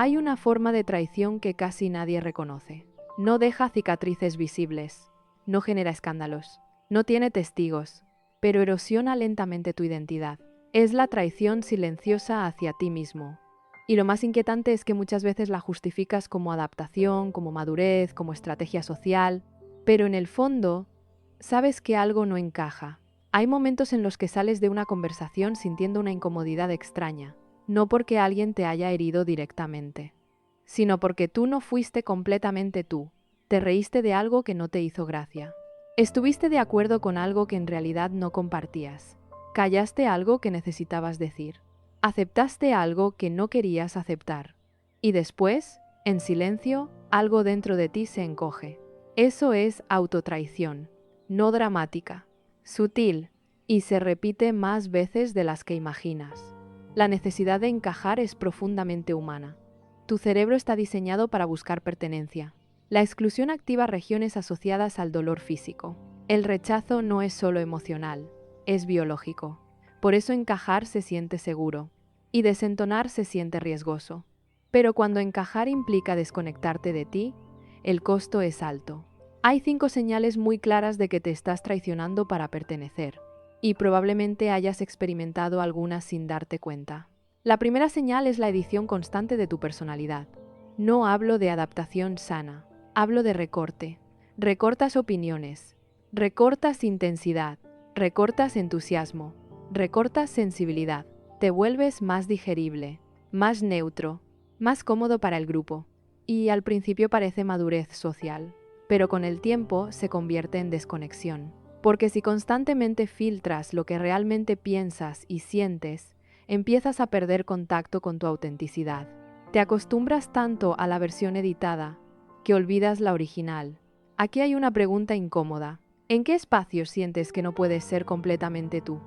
Hay una forma de traición que casi nadie reconoce. No deja cicatrices visibles, no genera escándalos, no tiene testigos, pero erosiona lentamente tu identidad. Es la traición silenciosa hacia ti mismo. Y lo más inquietante es que muchas veces la justificas como adaptación, como madurez, como estrategia social, pero en el fondo sabes que algo no encaja. Hay momentos en los que sales de una conversación sintiendo una incomodidad extraña, no porque alguien te haya herido directamente, sino porque tú no fuiste completamente tú. Te reíste de algo que no te hizo gracia. Estuviste de acuerdo con algo que en realidad no compartías. Callaste algo que necesitabas decir. Aceptaste algo que no querías aceptar. Y después, en silencio, algo dentro de ti se encoge. Eso es autotraición, no dramática, sutil, y se repite más veces de las que imaginas. La necesidad de encajar es profundamente humana. Tu cerebro está diseñado para buscar pertenencia. La exclusión activa regiones asociadas al dolor físico. El rechazo no es solo emocional, es biológico. Por eso encajar se siente seguro y desentonar se siente riesgoso. Pero cuando encajar implica desconectarte de ti, el costo es alto. Hay 5 señales muy claras de que te estás traicionando para pertenecer, y probablemente hayas experimentado algunas sin darte cuenta. La primera señal es la edición constante de tu personalidad. No hablo de adaptación sana, hablo de recorte. Recortas opiniones, recortas intensidad, recortas entusiasmo, recortas sensibilidad. Te vuelves más digerible, más neutro, más cómodo para el grupo. Y al principio parece madurez social, pero con el tiempo se convierte en desconexión. Porque si constantemente filtras lo que realmente piensas y sientes, empiezas a perder contacto con tu autenticidad. Te acostumbras tanto a la versión editada que olvidas la original. Aquí hay una pregunta incómoda. ¿En qué espacios sientes que no puedes ser completamente tú?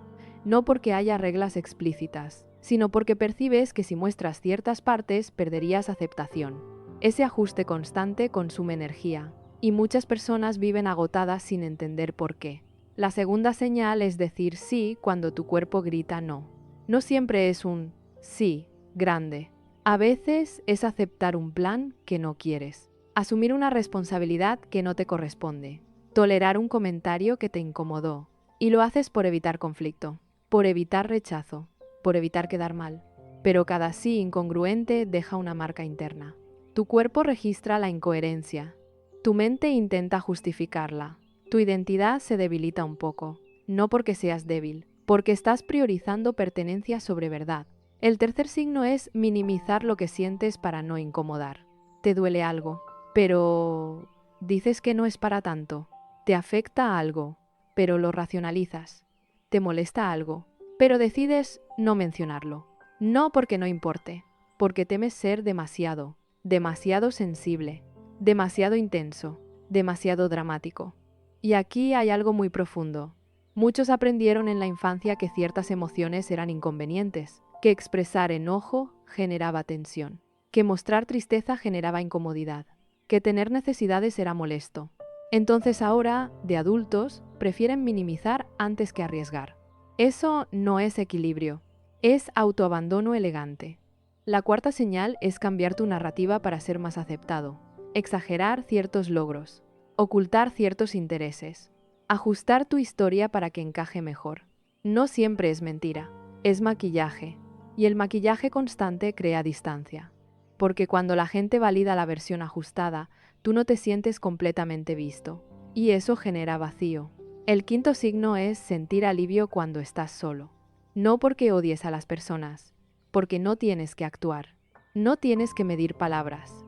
No porque haya reglas explícitas, sino porque percibes que si muestras ciertas partes perderías aceptación. Ese ajuste constante consume energía, y muchas personas viven agotadas sin entender por qué. La segunda señal es decir sí cuando tu cuerpo grita no. No siempre es un sí grande. A veces es aceptar un plan que no quieres, asumir una responsabilidad que no te corresponde, tolerar un comentario que te incomodó, y lo haces por evitar conflicto, por evitar rechazo, por evitar quedar mal. Pero cada sí incongruente deja una marca interna. Tu cuerpo registra la incoherencia, tu mente intenta justificarla, tu identidad se debilita un poco, no porque seas débil, porque estás priorizando pertenencia sobre verdad. El tercer signo es minimizar lo que sientes para no incomodar. Te duele algo, pero dices que no es para tanto. Te afecta algo, pero lo racionalizas. Te molesta algo, pero decides no mencionarlo. No porque no importe, porque temes ser demasiado, demasiado sensible, demasiado intenso, demasiado dramático. Y aquí hay algo muy profundo. Muchos aprendieron en la infancia que ciertas emociones eran inconvenientes, que expresar enojo generaba tensión, que mostrar tristeza generaba incomodidad, que tener necesidades era molesto. Entonces ahora, de adultos, prefieren minimizar antes que arriesgar. Eso no es equilibrio, es autoabandono elegante. La cuarta señal es cambiar tu narrativa para ser más aceptado, exagerar ciertos logros, ocultar ciertos intereses, ajustar tu historia para que encaje mejor. No siempre es mentira, es maquillaje, y el maquillaje constante crea distancia. Porque cuando la gente valida la versión ajustada, tú no te sientes completamente visto, y eso genera vacío. El quinto signo es sentir alivio cuando estás solo. No porque odies a las personas, porque no tienes que actuar, no tienes que medir palabras,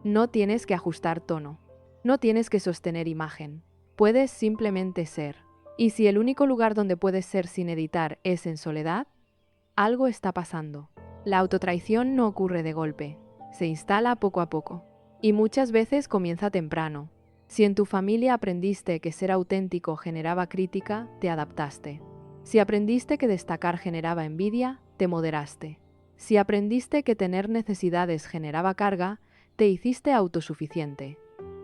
no tienes que ajustar tono, no tienes que sostener imagen, puedes simplemente ser. Y si el único lugar donde puedes ser sin editar es en soledad, algo está pasando. La autotraición no ocurre de golpe, se instala poco a poco. Y muchas veces comienza temprano. Si en tu familia aprendiste que ser auténtico generaba crítica, te adaptaste. Si aprendiste que destacar generaba envidia, te moderaste. Si aprendiste que tener necesidades generaba carga, te hiciste autosuficiente.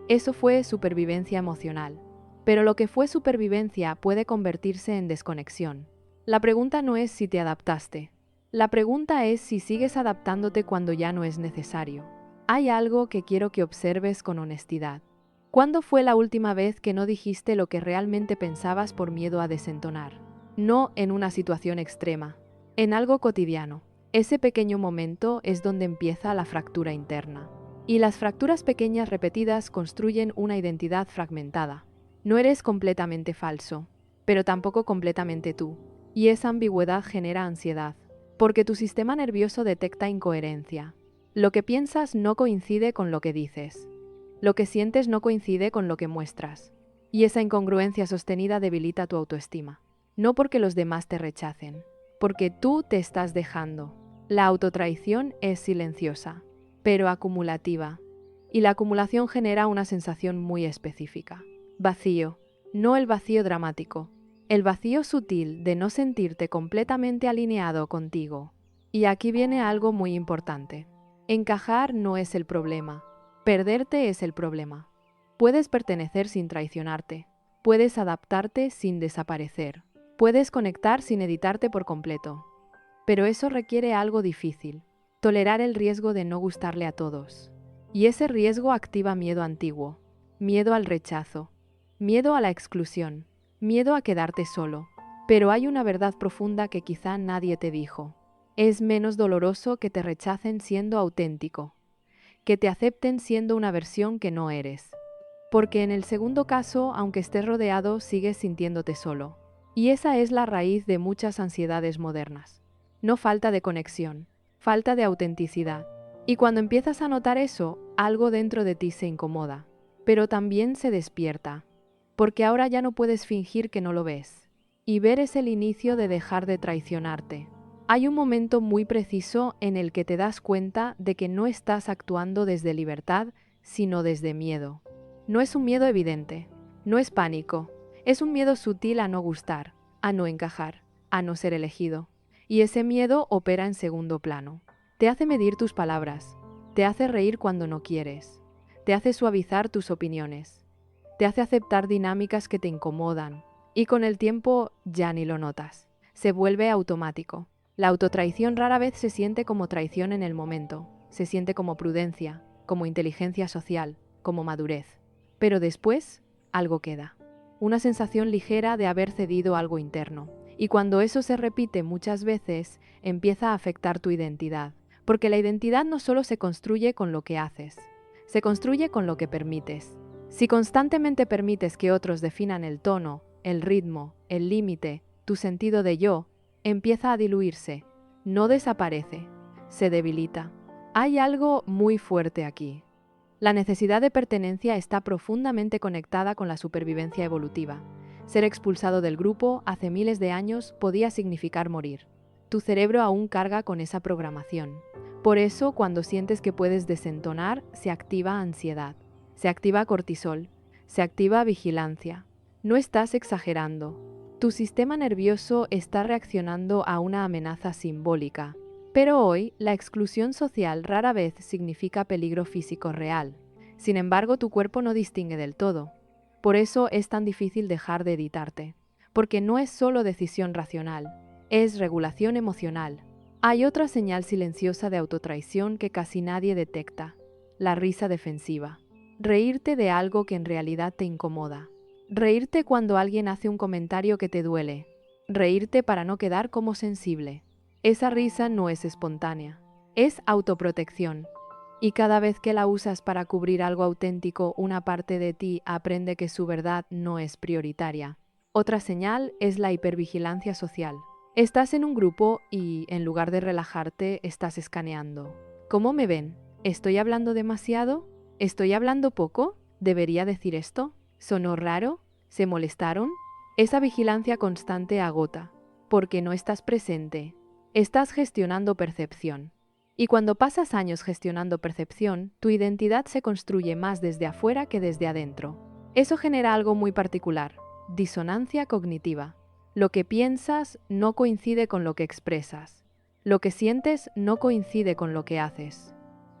Eso fue supervivencia emocional. Pero lo que fue supervivencia puede convertirse en desconexión. La pregunta no es si te adaptaste. La pregunta es si sigues adaptándote cuando ya no es necesario. Hay algo que quiero que observes con honestidad. ¿Cuándo fue la última vez que no dijiste lo que realmente pensabas por miedo a desentonar? No en una situación extrema, en algo cotidiano. Ese pequeño momento es donde empieza la fractura interna. Y las fracturas pequeñas repetidas construyen una identidad fragmentada. No eres completamente falso, pero tampoco completamente tú. Y esa ambigüedad genera ansiedad, porque tu sistema nervioso detecta incoherencia. Lo que piensas no coincide con lo que dices. Lo que sientes no coincide con lo que muestras. Y esa incongruencia sostenida debilita tu autoestima. No porque los demás te rechacen, porque tú te estás dejando. La autotraición es silenciosa, pero acumulativa. Y la acumulación genera una sensación muy específica. Vacío. No el vacío dramático. El vacío sutil de no sentirte completamente alineado contigo. Y aquí viene algo muy importante. Encajar no es el problema. Perderte es el problema. Puedes pertenecer sin traicionarte. Puedes adaptarte sin desaparecer. Puedes conectar sin editarte por completo. Pero eso requiere algo difícil. Tolerar el riesgo de no gustarle a todos. Y ese riesgo activa miedo antiguo. Miedo al rechazo. Miedo a la exclusión. Miedo a quedarte solo. Pero hay una verdad profunda que quizá nadie te dijo. Es menos doloroso que te rechacen siendo auténtico, que te acepten siendo una versión que no eres. Porque en el segundo caso, aunque estés rodeado, sigues sintiéndote solo. Y esa es la raíz de muchas ansiedades modernas. No falta de conexión, falta de autenticidad. Y cuando empiezas a notar eso, algo dentro de ti se incomoda, pero también se despierta. Porque ahora ya no puedes fingir que no lo ves. Y ver es el inicio de dejar de traicionarte. Hay un momento muy preciso en el que te das cuenta de que no estás actuando desde libertad, sino desde miedo. No es un miedo evidente, no es pánico, es un miedo sutil a no gustar, a no encajar, a no ser elegido. Y ese miedo opera en segundo plano. Te hace medir tus palabras, te hace reír cuando no quieres, te hace suavizar tus opiniones, te hace aceptar dinámicas que te incomodan, y con el tiempo ya ni lo notas, se vuelve automático. La autotraición rara vez se siente como traición en el momento, se siente como prudencia, como inteligencia social, como madurez. Pero después, algo queda. Una sensación ligera de haber cedido algo interno. Y cuando eso se repite muchas veces, empieza a afectar tu identidad. Porque la identidad no solo se construye con lo que haces, se construye con lo que permites. Si constantemente permites que otros definan el tono, el ritmo, el límite, tu sentido de yo, empieza a diluirse, no desaparece, se debilita. Hay algo muy fuerte aquí. La necesidad de pertenencia está profundamente conectada con la supervivencia evolutiva. Ser expulsado del grupo hace miles de años podía significar morir. Tu cerebro aún carga con esa programación. Por eso, cuando sientes que puedes desentonar, se activa ansiedad, se activa cortisol, se activa vigilancia. No estás exagerando. Tu sistema nervioso está reaccionando a una amenaza simbólica. Pero hoy, la exclusión social rara vez significa peligro físico real. Sin embargo, tu cuerpo no distingue del todo. Por eso es tan difícil dejar de editarte. Porque no es solo decisión racional, es regulación emocional. Hay otra señal silenciosa de autotraición que casi nadie detecta: la risa defensiva. Reírte de algo que en realidad te incomoda. Reírte cuando alguien hace un comentario que te duele. Reírte para no quedar como sensible. Esa risa no es espontánea, es autoprotección. Y cada vez que la usas para cubrir algo auténtico, una parte de ti aprende que su verdad no es prioritaria. Otra señal es la hipervigilancia social. Estás en un grupo y, en lugar de relajarte, estás escaneando. ¿Cómo me ven? ¿Estoy hablando demasiado? ¿Estoy hablando poco? ¿Debería decir esto? ¿Sonó raro? ¿Se molestaron? Esa vigilancia constante agota, porque no estás presente. Estás gestionando percepción. Y cuando pasas años gestionando percepción, tu identidad se construye más desde afuera que desde adentro. Eso genera algo muy particular: disonancia cognitiva. Lo que piensas no coincide con lo que expresas. Lo que sientes no coincide con lo que haces.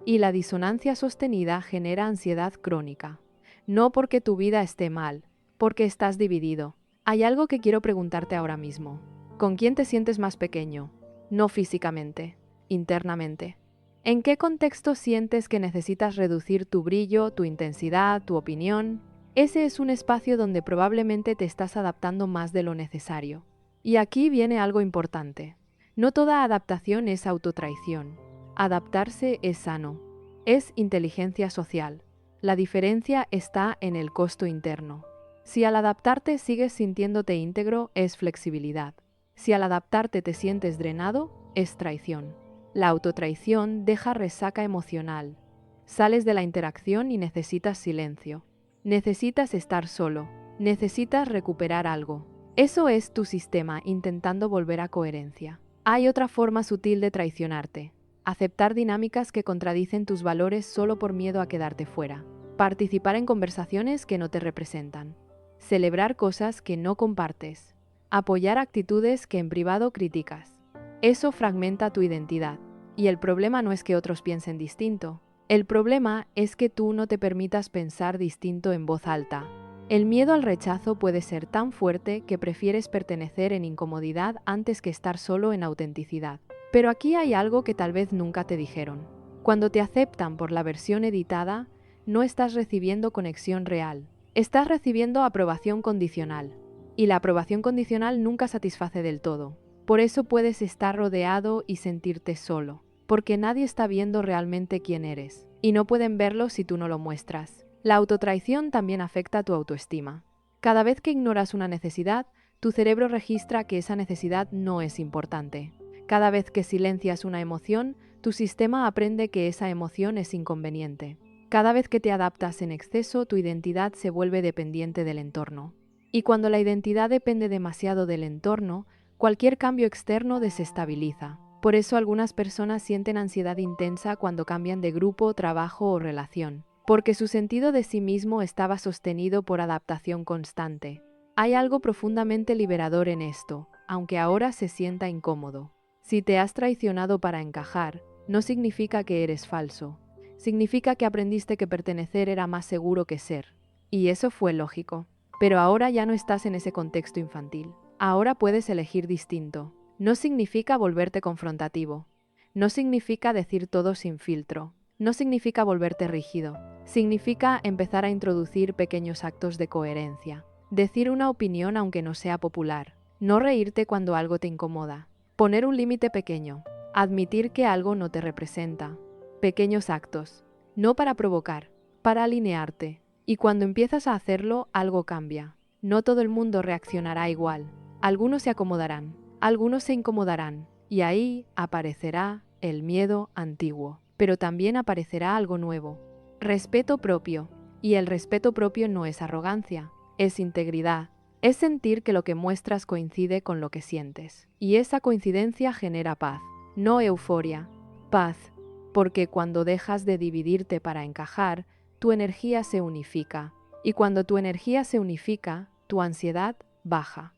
Y la disonancia sostenida genera ansiedad crónica. No porque tu vida esté mal, porque estás dividido. Hay algo que quiero preguntarte ahora mismo. ¿Con quién te sientes más pequeño? no físicamente, internamente. ¿En qué contexto sientes que necesitas reducir tu brillo, tu intensidad, tu opinión? Ese es un espacio donde probablemente te estás adaptando más de lo necesario. Y aquí viene algo importante. No toda adaptación es autotraición. Adaptarse es sano. Es inteligencia social. La diferencia está en el costo interno. Si al adaptarte sigues sintiéndote íntegro, es flexibilidad. Si al adaptarte te sientes drenado, es traición. La autotraición deja resaca emocional. Sales de la interacción y necesitas silencio. Necesitas estar solo. Necesitas recuperar algo. Eso es tu sistema intentando volver a coherencia. Hay otra forma sutil de traicionarte. Aceptar dinámicas que contradicen tus valores solo por miedo a quedarte fuera. Participar en conversaciones que no te representan. Celebrar cosas que no compartes. Apoyar actitudes que en privado criticas. Eso fragmenta tu identidad. Y el problema no es que otros piensen distinto. El problema es que tú no te permitas pensar distinto en voz alta. El miedo al rechazo puede ser tan fuerte que prefieres pertenecer en incomodidad antes que estar solo en autenticidad. Pero aquí hay algo que tal vez nunca te dijeron. Cuando te aceptan por la versión editada, no estás recibiendo conexión real. Estás recibiendo aprobación condicional. Y la aprobación condicional nunca satisface del todo. Por eso puedes estar rodeado y sentirte solo. Porque nadie está viendo realmente quién eres. Y no pueden verlo si tú no lo muestras. La autotraición también afecta a tu autoestima. Cada vez que ignoras una necesidad, tu cerebro registra que esa necesidad no es importante. Cada vez que silencias una emoción, tu sistema aprende que esa emoción es inconveniente. Cada vez que te adaptas en exceso, tu identidad se vuelve dependiente del entorno. Y cuando la identidad depende demasiado del entorno, cualquier cambio externo desestabiliza. Por eso algunas personas sienten ansiedad intensa cuando cambian de grupo, trabajo o relación, porque su sentido de sí mismo estaba sostenido por adaptación constante. Hay algo profundamente liberador en esto, aunque ahora se sienta incómodo. Si te has traicionado para encajar, no significa que eres falso. Significa que aprendiste que pertenecer era más seguro que ser. Y eso fue lógico. Pero ahora ya no estás en ese contexto infantil. Ahora puedes elegir distinto. No significa volverte confrontativo. No significa decir todo sin filtro. No significa volverte rígido. Significa empezar a introducir pequeños actos de coherencia. Decir una opinión aunque no sea popular. No reírte cuando algo te incomoda. Poner un límite pequeño. Admitir que algo no te representa. Pequeños actos. No para provocar, para alinearte. Y cuando empiezas a hacerlo, algo cambia. No todo el mundo reaccionará igual. Algunos se acomodarán. Algunos se incomodarán, y ahí aparecerá el miedo antiguo, pero también aparecerá algo nuevo, respeto propio, y el respeto propio no es arrogancia, es integridad, es sentir que lo que muestras coincide con lo que sientes, y esa coincidencia genera paz, no euforia, paz, porque cuando dejas de dividirte para encajar, tu energía se unifica, y cuando tu energía se unifica, tu ansiedad baja,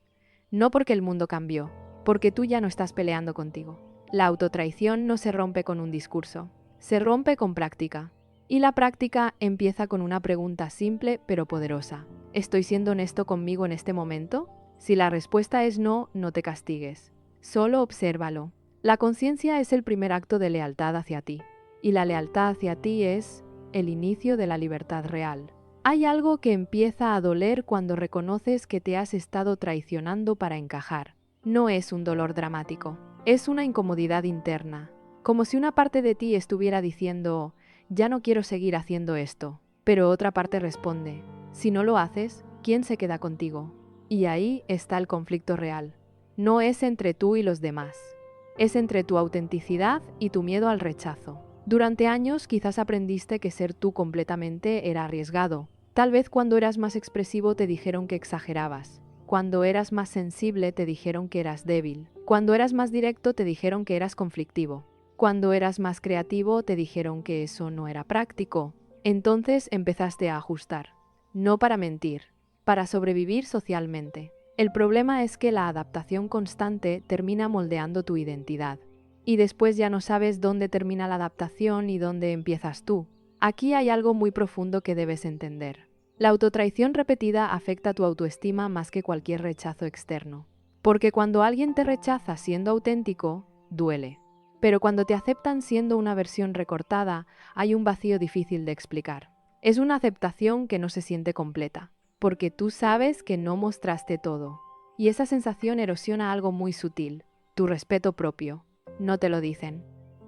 no porque el mundo cambió, porque tú ya no estás peleando contigo. La autotraición no se rompe con un discurso, se rompe con práctica. Y la práctica empieza con una pregunta simple pero poderosa. ¿Estoy siendo honesto conmigo en este momento? Si la respuesta es no, no te castigues. Solo obsérvalo. La conciencia es el primer acto de lealtad hacia ti. Y la lealtad hacia ti es el inicio de la libertad real. Hay algo que empieza a doler cuando reconoces que te has estado traicionando para encajar. No es un dolor dramático, es una incomodidad interna, como si una parte de ti estuviera diciendo, ya no quiero seguir haciendo esto, pero otra parte responde, si no lo haces, ¿quién se queda contigo? Y ahí está el conflicto real. No es entre tú y los demás, es entre tu autenticidad y tu miedo al rechazo. Durante años quizás aprendiste que ser tú completamente era arriesgado. Tal vez cuando eras más expresivo te dijeron que exagerabas. Cuando eras más sensible te dijeron que eras débil. Cuando eras más directo te dijeron que eras conflictivo. Cuando eras más creativo te dijeron que eso no era práctico. Entonces empezaste a ajustar. No para mentir, para sobrevivir socialmente. El problema es que la adaptación constante termina moldeando tu identidad. Y después ya no sabes dónde termina la adaptación y dónde empiezas tú. Aquí hay algo muy profundo que debes entender. La autotraición repetida afecta tu autoestima más que cualquier rechazo externo. Porque cuando alguien te rechaza siendo auténtico, duele. Pero cuando te aceptan siendo una versión recortada, hay un vacío difícil de explicar. Es una aceptación que no se siente completa, porque tú sabes que no mostraste todo. Y esa sensación erosiona algo muy sutil, tu respeto propio. No te lo dicen,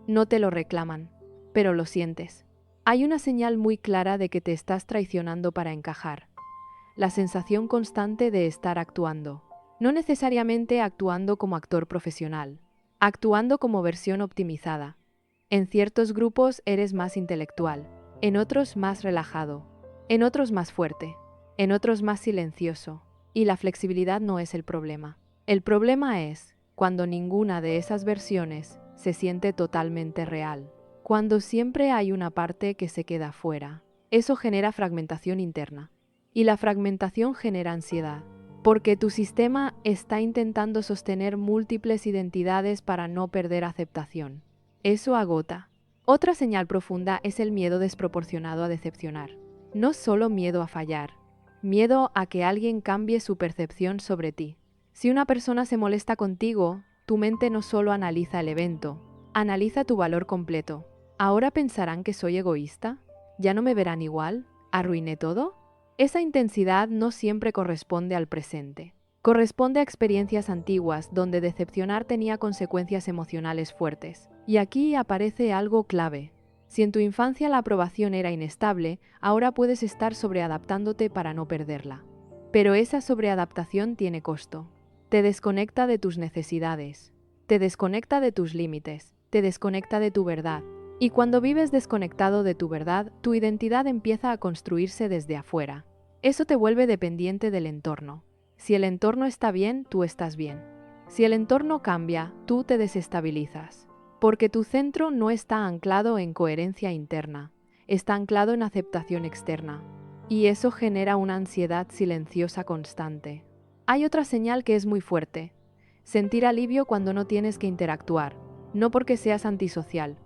no te lo reclaman, pero lo sientes. Hay una señal muy clara de que te estás traicionando para encajar. La sensación constante de estar actuando. No necesariamente actuando como actor profesional, actuando como versión optimizada. En ciertos grupos eres más intelectual, en otros más relajado, en otros más fuerte, en otros más silencioso. Y la flexibilidad no es el problema. El problema es cuando ninguna de esas versiones se siente totalmente real. Cuando siempre hay una parte que se queda fuera. Eso genera fragmentación interna. Y la fragmentación genera ansiedad, porque tu sistema está intentando sostener múltiples identidades para no perder aceptación. Eso agota. Otra señal profunda es el miedo desproporcionado a decepcionar. No solo miedo a fallar, miedo a que alguien cambie su percepción sobre ti. Si una persona se molesta contigo, tu mente no solo analiza el evento, analiza tu valor completo. ¿Ahora pensarán que soy egoísta? ¿Ya no me verán igual? ¿Arruiné todo? Esa intensidad no siempre corresponde al presente. Corresponde a experiencias antiguas donde decepcionar tenía consecuencias emocionales fuertes. Y aquí aparece algo clave. Si en tu infancia la aprobación era inestable, ahora puedes estar sobreadaptándote para no perderla. Pero esa sobreadaptación tiene costo. Te desconecta de tus necesidades, te desconecta de tus límites, te desconecta de tu verdad. Y cuando vives desconectado de tu verdad, tu identidad empieza a construirse desde afuera. Eso te vuelve dependiente del entorno. Si el entorno está bien, tú estás bien. Si el entorno cambia, tú te desestabilizas. Porque tu centro no está anclado en coherencia interna, está anclado en aceptación externa. Y eso genera una ansiedad silenciosa constante. Hay otra señal que es muy fuerte. Sentir alivio cuando no tienes que interactuar. No porque seas antisocial,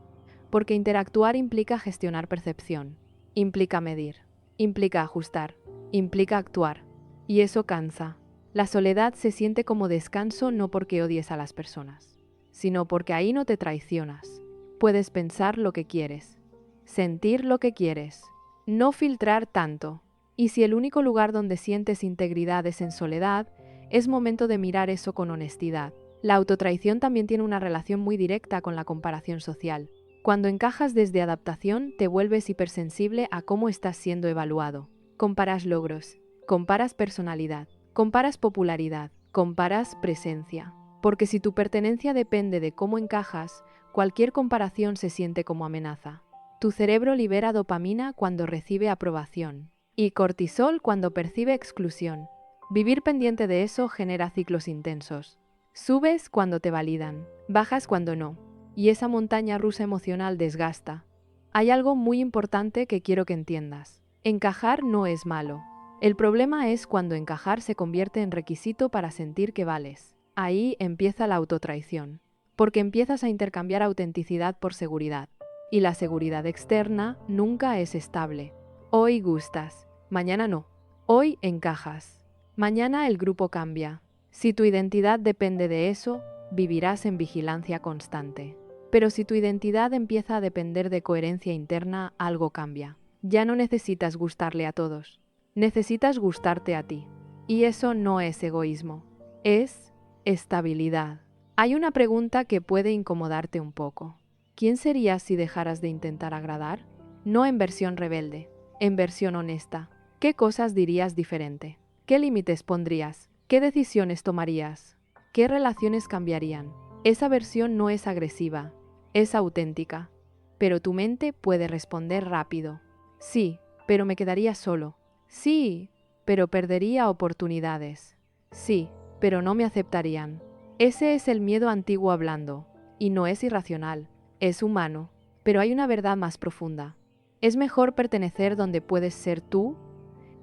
porque interactuar implica gestionar percepción, implica medir, implica ajustar, implica actuar. Y eso cansa. La soledad se siente como descanso no porque odies a las personas, sino porque ahí no te traicionas. Puedes pensar lo que quieres, sentir lo que quieres, no filtrar tanto. Y si el único lugar donde sientes integridad es en soledad, es momento de mirar eso con honestidad. La autotraición también tiene una relación muy directa con la comparación social. Cuando encajas desde adaptación, te vuelves hipersensible a cómo estás siendo evaluado. Comparas logros, comparas personalidad, comparas popularidad, comparas presencia. Porque si tu pertenencia depende de cómo encajas, cualquier comparación se siente como amenaza. Tu cerebro libera dopamina cuando recibe aprobación y cortisol cuando percibe exclusión. Vivir pendiente de eso genera ciclos intensos. Subes cuando te validan, bajas cuando no. Y esa montaña rusa emocional desgasta. Hay algo muy importante que quiero que entiendas. Encajar no es malo. El problema es cuando encajar se convierte en requisito para sentir que vales. Ahí empieza la autotraición. Porque empiezas a intercambiar autenticidad por seguridad. Y la seguridad externa nunca es estable. Hoy gustas, mañana no. Hoy encajas. Mañana el grupo cambia. Si tu identidad depende de eso, vivirás en vigilancia constante. Pero si tu identidad empieza a depender de coherencia interna, algo cambia. Ya no necesitas gustarle a todos. Necesitas gustarte a ti. Y eso no es egoísmo. Es estabilidad. Hay una pregunta que puede incomodarte un poco. ¿Quién serías si dejaras de intentar agradar? No en versión rebelde, en versión honesta. ¿Qué cosas dirías diferente? ¿Qué límites pondrías? ¿Qué decisiones tomarías? ¿Qué relaciones cambiarían? Esa versión no es agresiva. Es auténtica, pero tu mente puede responder rápido. Sí, pero me quedaría solo. Sí, pero perdería oportunidades. Sí, pero no me aceptarían. Ese es el miedo antiguo hablando, y no es irracional, es humano, pero hay una verdad más profunda. Es mejor pertenecer donde puedes ser tú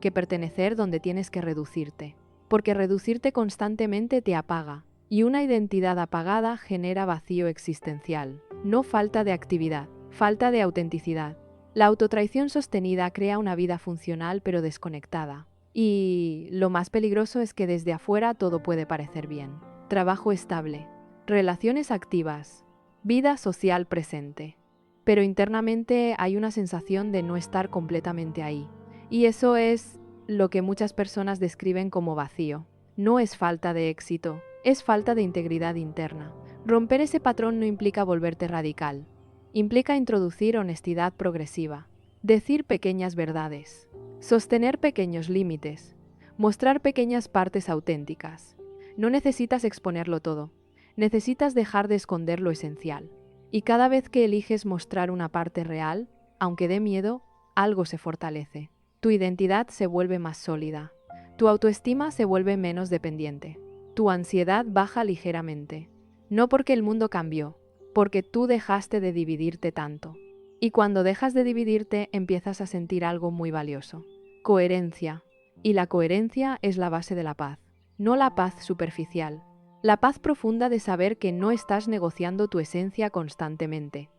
que pertenecer donde tienes que reducirte, porque reducirte constantemente te apaga. Y una identidad apagada genera vacío existencial, no falta de actividad, falta de autenticidad. La autotraición sostenida crea una vida funcional pero desconectada. Y lo más peligroso es que desde afuera todo puede parecer bien. Trabajo estable, relaciones activas, vida social presente. Pero internamente hay una sensación de no estar completamente ahí. Y eso es lo que muchas personas describen como vacío. No es falta de éxito, es falta de integridad interna. Romper ese patrón no implica volverte radical. Implica introducir honestidad progresiva, decir pequeñas verdades, sostener pequeños límites, mostrar pequeñas partes auténticas. No necesitas exponerlo todo, necesitas dejar de esconder lo esencial. Y cada vez que eliges mostrar una parte real, aunque dé miedo, algo se fortalece. Tu identidad se vuelve más sólida. Tu autoestima se vuelve menos dependiente. Tu ansiedad baja ligeramente. No porque el mundo cambió, porque tú dejaste de dividirte tanto. Y cuando dejas de dividirte, empiezas a sentir algo muy valioso. Coherencia. Y la coherencia es la base de la paz. No la paz superficial. La paz profunda de saber que no estás negociando tu esencia constantemente.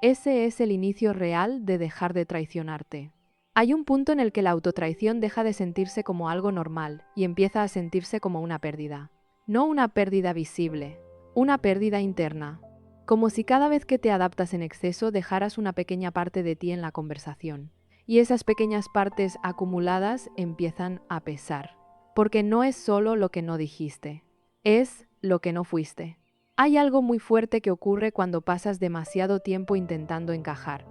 Ese es el inicio real de dejar de traicionarte. Hay un punto en el que la autotraición deja de sentirse como algo normal y empieza a sentirse como una pérdida. No una pérdida visible, una pérdida interna. Como si cada vez que te adaptas en exceso dejaras una pequeña parte de ti en la conversación. Y esas pequeñas partes acumuladas empiezan a pesar. Porque no es solo lo que no dijiste, es lo que no fuiste. Hay algo muy fuerte que ocurre cuando pasas demasiado tiempo intentando encajar.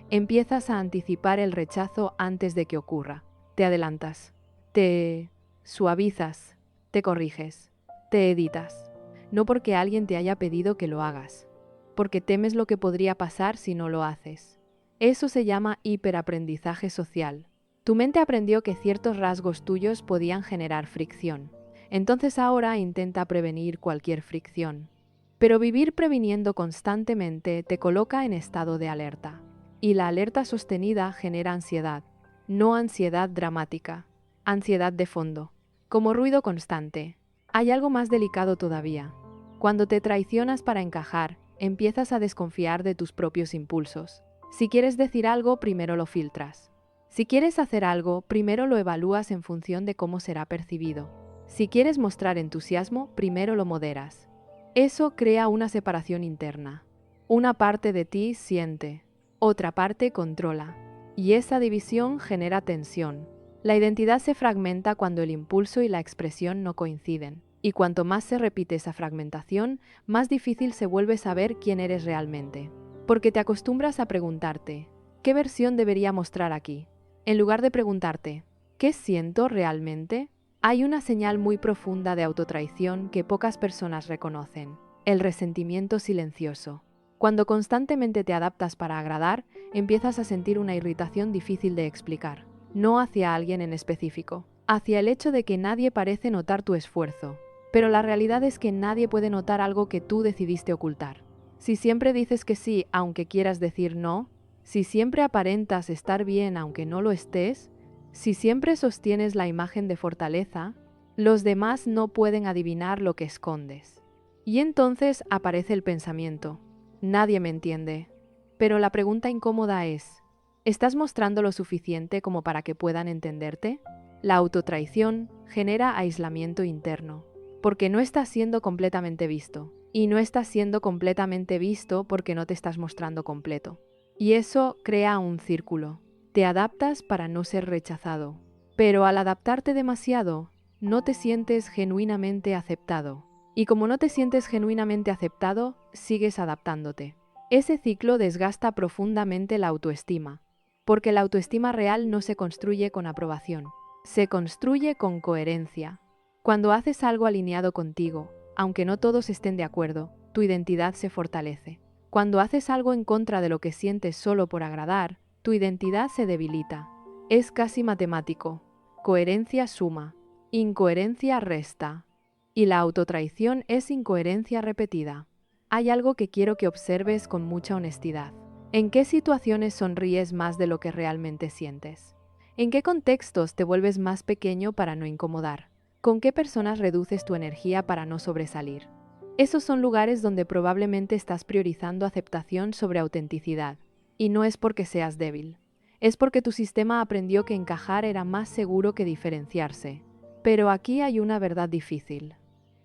Empiezas a anticipar el rechazo antes de que ocurra. Te adelantas, te suavizas, te corriges, te editas. No porque alguien te haya pedido que lo hagas, porque temes lo que podría pasar si no lo haces. Eso se llama hiperaprendizaje social. Tu mente aprendió que ciertos rasgos tuyos podían generar fricción. Entonces ahora intenta prevenir cualquier fricción. Pero vivir previniendo constantemente te coloca en estado de alerta. Y la alerta sostenida genera ansiedad. No ansiedad dramática, ansiedad de fondo. Como ruido constante. Hay algo más delicado todavía. Cuando te traicionas para encajar, empiezas a desconfiar de tus propios impulsos. Si quieres decir algo, primero lo filtras. Si quieres hacer algo, primero lo evalúas en función de cómo será percibido. Si quieres mostrar entusiasmo, primero lo moderas. Eso crea una separación interna. Una parte de ti siente, otra parte controla. Y esa división genera tensión. La identidad se fragmenta cuando el impulso y la expresión no coinciden. Y cuanto más se repite esa fragmentación, más difícil se vuelve saber quién eres realmente. Porque te acostumbras a preguntarte, ¿qué versión debería mostrar aquí? En lugar de preguntarte, ¿qué siento realmente? Hay una señal muy profunda de autotraición que pocas personas reconocen: el resentimiento silencioso. Cuando constantemente te adaptas para agradar, empiezas a sentir una irritación difícil de explicar. No hacia alguien en específico, hacia el hecho de que nadie parece notar tu esfuerzo. Pero la realidad es que nadie puede notar algo que tú decidiste ocultar. Si siempre dices que sí aunque quieras decir no, si siempre aparentas estar bien aunque no lo estés, si siempre sostienes la imagen de fortaleza, los demás no pueden adivinar lo que escondes. Y entonces aparece el pensamiento: nadie me entiende. Pero la pregunta incómoda es: ¿estás mostrando lo suficiente como para que puedan entenderte? La autotraición genera aislamiento interno, porque no estás siendo completamente visto. Y no estás siendo completamente visto porque no te estás mostrando completo. Y eso crea un círculo. Te adaptas para no ser rechazado. Pero al adaptarte demasiado, no te sientes genuinamente aceptado. Y como no te sientes genuinamente aceptado, sigues adaptándote. Ese ciclo desgasta profundamente la autoestima, porque la autoestima real no se construye con aprobación, se construye con coherencia. Cuando haces algo alineado contigo, aunque no todos estén de acuerdo, tu identidad se fortalece. Cuando haces algo en contra de lo que sientes solo por agradar, tu identidad se debilita. Es casi matemático. Coherencia suma, incoherencia resta. Y la autotraición es incoherencia repetida. Hay algo que quiero que observes con mucha honestidad. ¿En qué situaciones sonríes más de lo que realmente sientes? ¿En qué contextos te vuelves más pequeño para no incomodar? ¿Con qué personas reduces tu energía para no sobresalir? Esos son lugares donde probablemente estás priorizando aceptación sobre autenticidad. Y no es porque seas débil. Es porque tu sistema aprendió que encajar era más seguro que diferenciarse. Pero aquí hay una verdad difícil.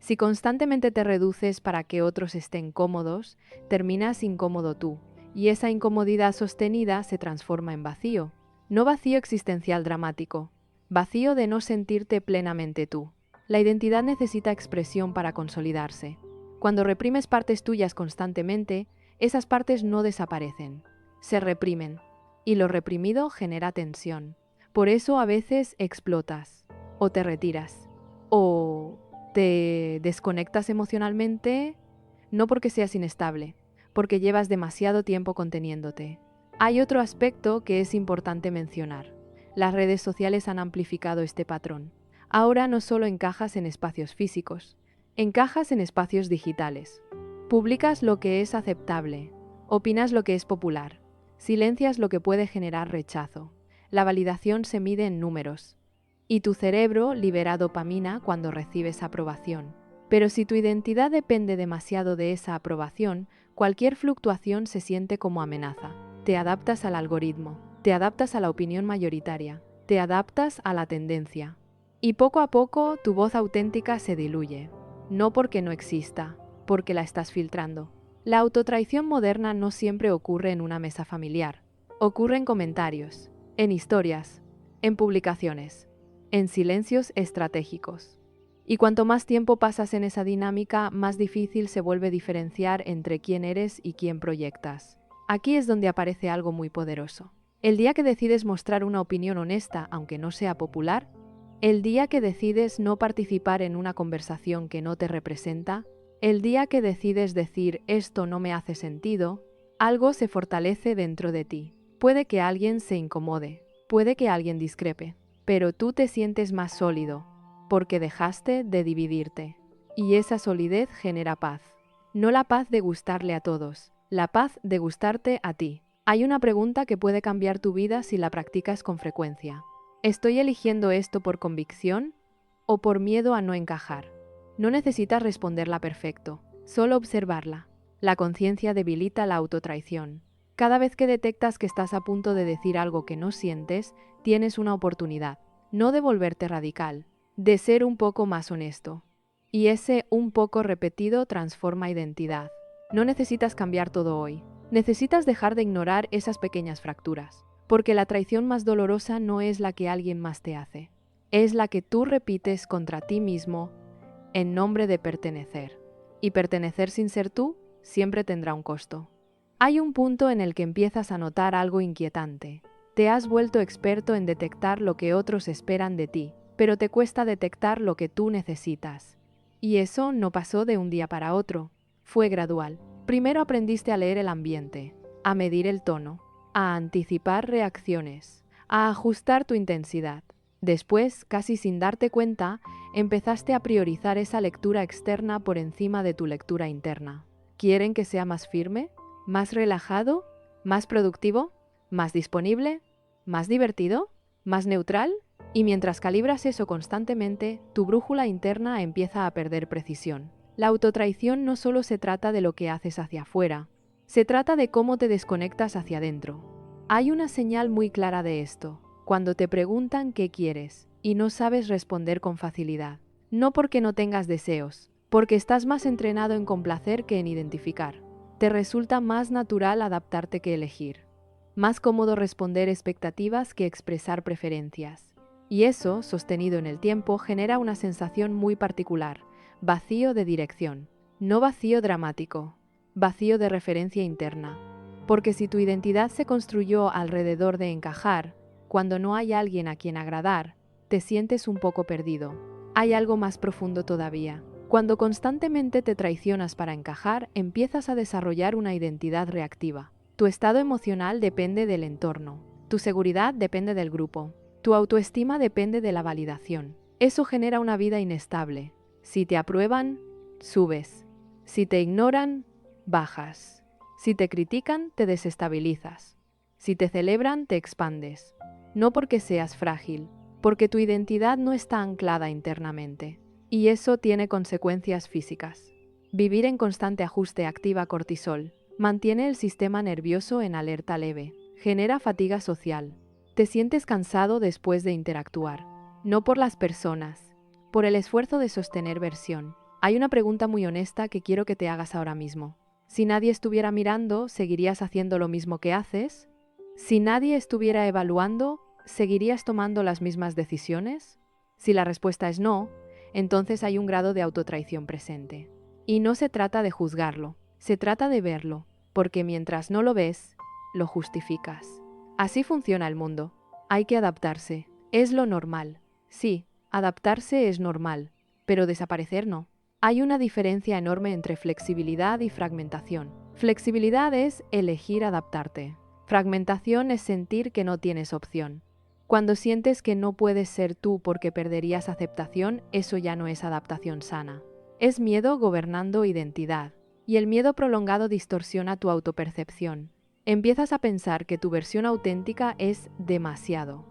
Si constantemente te reduces para que otros estén cómodos, terminas incómodo tú, y esa incomodidad sostenida se transforma en vacío. No vacío existencial dramático, vacío de no sentirte plenamente tú. La identidad necesita expresión para consolidarse. Cuando reprimes partes tuyas constantemente, esas partes no desaparecen, se reprimen, y lo reprimido genera tensión. Por eso a veces explotas, o te retiras, o te desconectas emocionalmente, no porque seas inestable, porque llevas demasiado tiempo conteniéndote. Hay otro aspecto que es importante mencionar. Las redes sociales han amplificado este patrón. Ahora no solo encajas en espacios físicos, encajas en espacios digitales. Publicas lo que es aceptable, opinas lo que es popular, silencias lo que puede generar rechazo. La validación se mide en números, y tu cerebro libera dopamina cuando recibes aprobación. Pero si tu identidad depende demasiado de esa aprobación, cualquier fluctuación se siente como amenaza. Te adaptas al algoritmo, te adaptas a la opinión mayoritaria, te adaptas a la tendencia. Y poco a poco tu voz auténtica se diluye. No porque no exista, porque la estás filtrando. La autotraición moderna no siempre ocurre en una mesa familiar. Ocurre en comentarios, en historias, en publicaciones, en silencios estratégicos. Y cuanto más tiempo pasas en esa dinámica, más difícil se vuelve diferenciar entre quién eres y quién proyectas. Aquí es donde aparece algo muy poderoso. El día que decides mostrar una opinión honesta, aunque no sea popular, el día que decides no participar en una conversación que no te representa, el día que decides decir esto no me hace sentido, algo se fortalece dentro de ti. Puede que alguien se incomode, puede que alguien discrepe, pero tú te sientes más sólido, porque dejaste de dividirte. Y esa solidez genera paz. No la paz de gustarle a todos, la paz de gustarte a ti. Hay una pregunta que puede cambiar tu vida si la practicas con frecuencia. ¿Estoy eligiendo esto por convicción o por miedo a no encajar? No necesitas responderla perfecto, solo observarla. La conciencia debilita la autotraición. Cada vez que detectas que estás a punto de decir algo que no sientes, tienes una oportunidad, no de volverte radical, de ser un poco más honesto. Y ese un poco repetido transforma identidad. No necesitas cambiar todo hoy. Necesitas dejar de ignorar esas pequeñas fracturas. Porque la traición más dolorosa no es la que alguien más te hace. Es la que tú repites contra ti mismo en nombre de pertenecer. Y pertenecer sin ser tú siempre tendrá un costo. Hay un punto en el que empiezas a notar algo inquietante. Te has vuelto experto en detectar lo que otros esperan de ti, pero te cuesta detectar lo que tú necesitas. Y eso no pasó de un día para otro. Fue gradual. Primero aprendiste a leer el ambiente, a medir el tono, a anticipar reacciones, a ajustar tu intensidad. Después, casi sin darte cuenta, empezaste a priorizar esa lectura externa por encima de tu lectura interna. ¿Quieren que sea más firme? ¿Más relajado? ¿Más productivo? ¿Más disponible? ¿Más divertido? ¿Más neutral? Y mientras calibras eso constantemente, tu brújula interna empieza a perder precisión. La autotraición no solo se trata de lo que haces hacia afuera, se trata de cómo te desconectas hacia adentro. Hay una señal muy clara de esto, cuando te preguntan qué quieres y no sabes responder con facilidad. No porque no tengas deseos, porque estás más entrenado en complacer que en identificar. Te resulta más natural adaptarte que elegir. Más cómodo responder expectativas que expresar preferencias. Y eso, sostenido en el tiempo, genera una sensación muy particular, vacío de dirección. No vacío dramático, vacío de referencia interna. Porque si tu identidad se construyó alrededor de encajar, cuando no hay alguien a quien agradar, te sientes un poco perdido. Hay algo más profundo todavía. Cuando constantemente te traicionas para encajar, empiezas a desarrollar una identidad reactiva. Tu estado emocional depende del entorno. Tu seguridad depende del grupo. Tu autoestima depende de la validación. Eso genera una vida inestable. Si te aprueban, subes. Si te ignoran, bajas. Si te critican, te desestabilizas. Si te celebran, te expandes. No porque seas frágil, porque tu identidad no está anclada internamente. Y eso tiene consecuencias físicas. Vivir en constante ajuste activa cortisol, mantiene el sistema nervioso en alerta leve, genera fatiga social. Te sientes cansado después de interactuar, no por las personas, por el esfuerzo de sostener versión. Hay una pregunta muy honesta que quiero que te hagas ahora mismo. Si nadie estuviera mirando, ¿seguirías haciendo lo mismo que haces? Si nadie estuviera evaluando, ¿seguirías tomando las mismas decisiones? Si la respuesta es no, entonces hay un grado de autotraición presente. Y no se trata de juzgarlo, se trata de verlo, porque mientras no lo ves, lo justificas. Así funciona el mundo. Hay que adaptarse. Es lo normal. Sí, adaptarse es normal, pero desaparecer no. Hay una diferencia enorme entre flexibilidad y fragmentación. Flexibilidad es elegir adaptarte. Fragmentación es sentir que no tienes opción. Cuando sientes que no puedes ser tú porque perderías aceptación, eso ya no es adaptación sana. Es miedo gobernando identidad. Y el miedo prolongado distorsiona tu autopercepción. Empiezas a pensar que tu versión auténtica es demasiado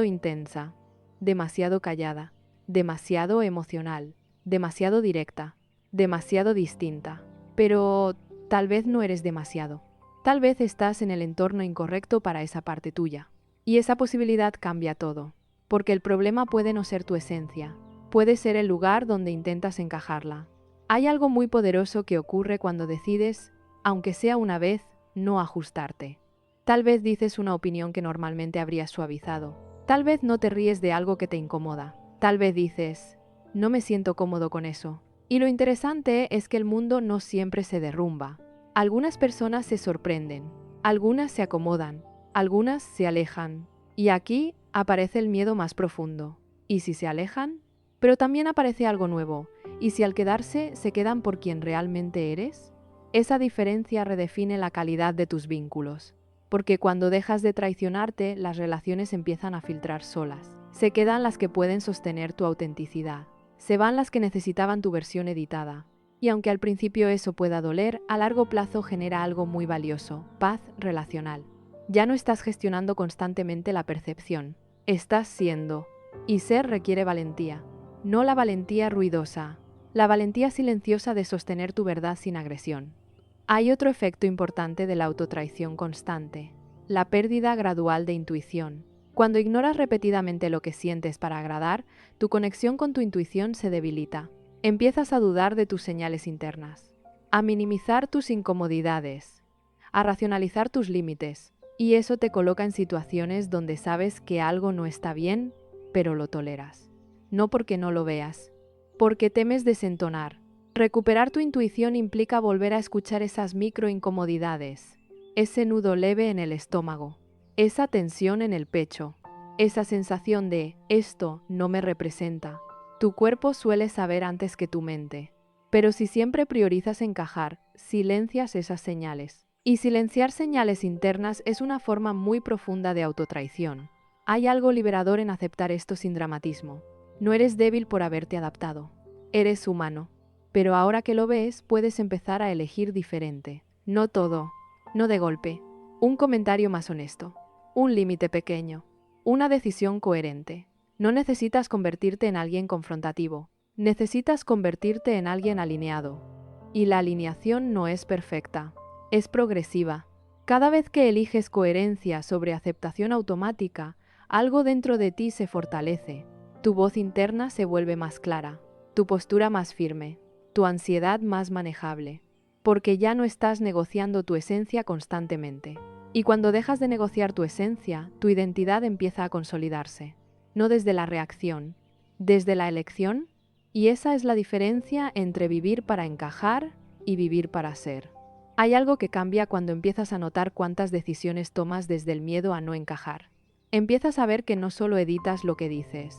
intensa, demasiado callada, demasiado emocional, demasiado directa, demasiado distinta. Pero tal vez no eres demasiado. Tal vez estás en el entorno incorrecto para esa parte tuya. Y esa posibilidad cambia todo. Porque el problema puede no ser tu esencia, puede ser el lugar donde intentas encajarla. Hay algo muy poderoso que ocurre cuando decides, aunque sea una vez, no ajustarte. Tal vez dices una opinión que normalmente habrías suavizado. Tal vez no te ríes de algo que te incomoda. Tal vez dices, no me siento cómodo con eso. Y lo interesante es que el mundo no siempre se derrumba. Algunas personas se sorprenden, algunas se acomodan, algunas se alejan. Y aquí aparece el miedo más profundo. ¿Y si se alejan? Pero también aparece algo nuevo. ¿Y si al quedarse se quedan por quien realmente eres? Esa diferencia redefine la calidad de tus vínculos. Porque cuando dejas de traicionarte, las relaciones empiezan a filtrar solas. Se quedan las que pueden sostener tu autenticidad. Se van las que necesitaban tu versión editada. Y aunque al principio eso pueda doler, a largo plazo genera algo muy valioso: paz relacional. Ya no estás gestionando constantemente la percepción. Estás siendo. Y ser requiere valentía. No la valentía ruidosa, la valentía silenciosa de sostener tu verdad sin agresión. Hay otro efecto importante de la autotraición constante: la pérdida gradual de intuición. Cuando ignoras repetidamente lo que sientes para agradar, tu conexión con tu intuición se debilita. Empiezas a dudar de tus señales internas, a minimizar tus incomodidades, a racionalizar tus límites, y eso te coloca en situaciones donde sabes que algo no está bien, pero lo toleras. No porque no lo veas, porque temes desentonar. Recuperar tu intuición implica volver a escuchar esas micro incomodidades, ese nudo leve en el estómago, esa tensión en el pecho, esa sensación de esto no me representa. Tu cuerpo suele saber antes que tu mente. Pero si siempre priorizas encajar, silencias esas señales. Y silenciar señales internas es una forma muy profunda de autotraición. Hay algo liberador en aceptar esto sin dramatismo. No eres débil por haberte adaptado. Eres humano. Pero ahora que lo ves, puedes empezar a elegir diferente. No todo, no de golpe. Un comentario más honesto. Un límite pequeño. Una decisión coherente. No necesitas convertirte en alguien confrontativo. Necesitas convertirte en alguien alineado. Y la alineación no es perfecta. Es progresiva. Cada vez que eliges coherencia sobre aceptación automática, algo dentro de ti se fortalece. Tu voz interna se vuelve más clara, tu postura más firme, tu ansiedad más manejable, porque ya no estás negociando tu esencia constantemente. Y cuando dejas de negociar tu esencia, tu identidad empieza a consolidarse, no desde la reacción, desde la elección, y esa es la diferencia entre vivir para encajar y vivir para ser. Hay algo que cambia cuando empiezas a notar cuántas decisiones tomas desde el miedo a no encajar. Empiezas a ver que no solo editas lo que dices,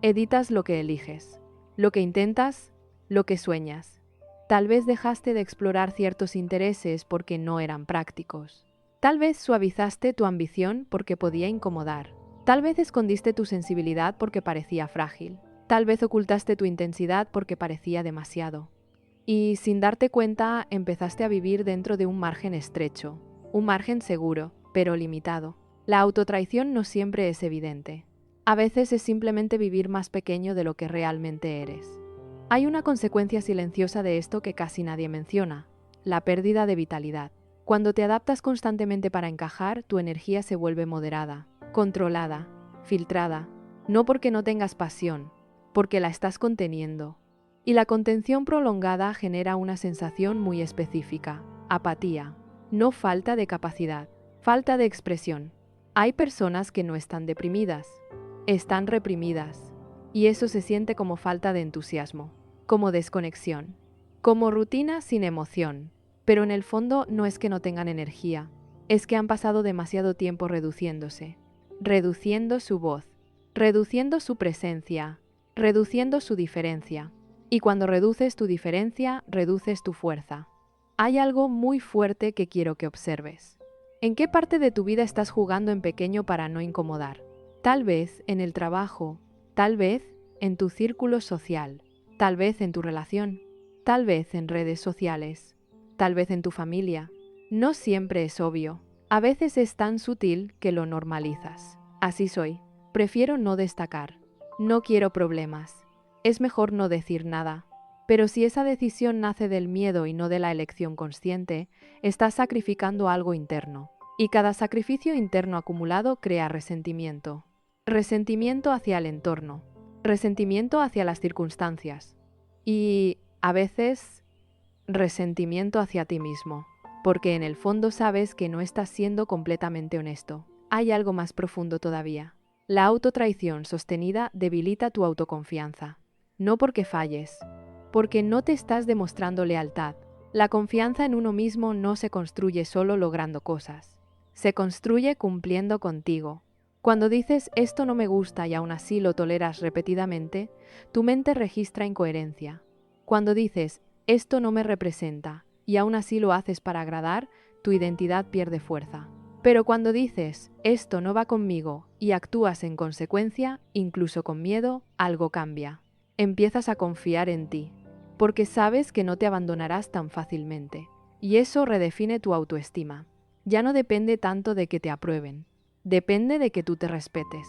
editas lo que eliges, lo que intentas, lo que sueñas. Tal vez dejaste de explorar ciertos intereses porque no eran prácticos. Tal vez suavizaste tu ambición porque podía incomodar. Tal vez escondiste tu sensibilidad porque parecía frágil. Tal vez ocultaste tu intensidad porque parecía demasiado. Y sin darte cuenta, empezaste a vivir dentro de un margen estrecho, un margen seguro, pero limitado. La autotraición no siempre es evidente. A veces es simplemente vivir más pequeño de lo que realmente eres. Hay una consecuencia silenciosa de esto que casi nadie menciona: la pérdida de vitalidad. Cuando te adaptas constantemente para encajar, tu energía se vuelve moderada, controlada, filtrada, no porque no tengas pasión, porque la estás conteniendo. Y la contención prolongada genera una sensación muy específica: apatía. No falta de capacidad, falta de expresión. Hay personas que no están deprimidas, están reprimidas. Y eso se siente como falta de entusiasmo, como desconexión, como rutina sin emoción. Pero en el fondo no es que no tengan energía, es que han pasado demasiado tiempo reduciéndose, reduciendo su voz, reduciendo su presencia, reduciendo su diferencia. Y cuando reduces tu diferencia, reduces tu fuerza. Hay algo muy fuerte que quiero que observes. ¿En qué parte de tu vida estás jugando en pequeño para no incomodar? Tal vez en el trabajo, tal vez en tu círculo social, tal vez en tu relación, tal vez en redes sociales, tal vez en tu familia. No siempre es obvio. A veces es tan sutil que lo normalizas. Así soy. Prefiero no destacar. No quiero problemas. Es mejor no decir nada. Pero si esa decisión nace del miedo y no de la elección consciente, estás sacrificando algo interno. Y cada sacrificio interno acumulado crea resentimiento. Resentimiento hacia el entorno. Resentimiento hacia las circunstancias. Y, a veces, resentimiento hacia ti mismo. Porque en el fondo sabes que no estás siendo completamente honesto. Hay algo más profundo todavía. La autotraición sostenida debilita tu autoconfianza. No porque falles, porque no te estás demostrando lealtad. La confianza en uno mismo no se construye solo logrando cosas. Se construye cumpliendo contigo. Cuando dices esto no me gusta y aún así lo toleras repetidamente, tu mente registra incoherencia. Cuando dices esto no me representa y aún así lo haces para agradar, tu identidad pierde fuerza. Pero cuando dices esto no va conmigo y actúas en consecuencia, incluso con miedo, algo cambia. Empiezas a confiar en ti, porque sabes que no te abandonarás tan fácilmente. Y eso redefine tu autoestima. Ya no depende tanto de que te aprueben, depende de que tú te respetes.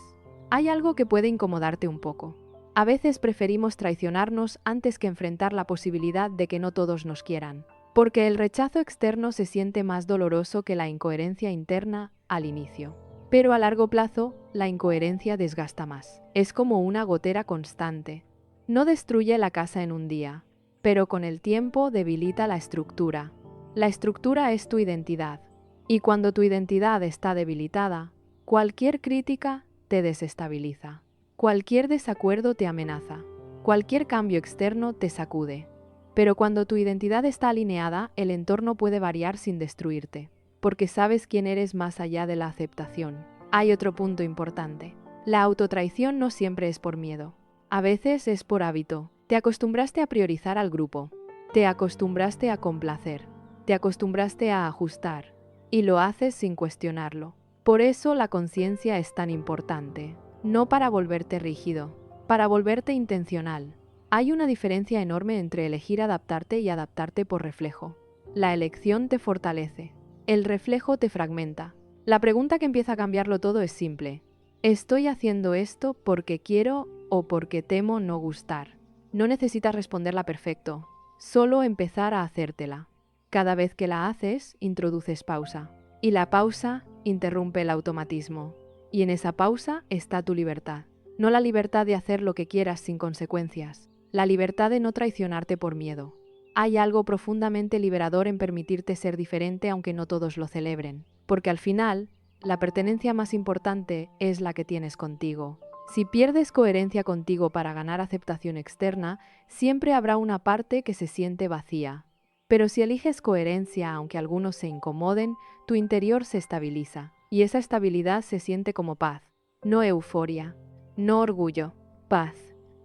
Hay algo que puede incomodarte un poco. A veces preferimos traicionarnos antes que enfrentar la posibilidad de que no todos nos quieran, porque el rechazo externo se siente más doloroso que la incoherencia interna al inicio. Pero a largo plazo, la incoherencia desgasta más. Es como una gotera constante. No destruye la casa en un día, pero con el tiempo debilita la estructura. La estructura es tu identidad, y cuando tu identidad está debilitada, cualquier crítica te desestabiliza, cualquier desacuerdo te amenaza, cualquier cambio externo te sacude. Pero cuando tu identidad está alineada, el entorno puede variar sin destruirte, porque sabes quién eres más allá de la aceptación. Hay otro punto importante. La autotraición no siempre es por miedo. A veces es por hábito. Te acostumbraste a priorizar al grupo, te acostumbraste a complacer, te acostumbraste a ajustar, y lo haces sin cuestionarlo. Por eso la conciencia es tan importante, no para volverte rígido, para volverte intencional. Hay una diferencia enorme entre elegir adaptarte y adaptarte por reflejo. La elección te fortalece, el reflejo te fragmenta. La pregunta que empieza a cambiarlo todo es simple. ¿Estoy haciendo esto porque quiero o porque temo no gustar? No necesitas responderla perfecto, solo empezar a hacértela. Cada vez que la haces, introduces pausa. Y la pausa interrumpe el automatismo. Y en esa pausa está tu libertad. No la libertad de hacer lo que quieras sin consecuencias, la libertad de no traicionarte por miedo. Hay algo profundamente liberador en permitirte ser diferente aunque no todos lo celebren, porque al final, la pertenencia más importante es la que tienes contigo. Si pierdes coherencia contigo para ganar aceptación externa, siempre habrá una parte que se siente vacía. Pero si eliges coherencia, aunque algunos se incomoden, tu interior se estabiliza, y esa estabilidad se siente como paz, no euforia, no orgullo, paz.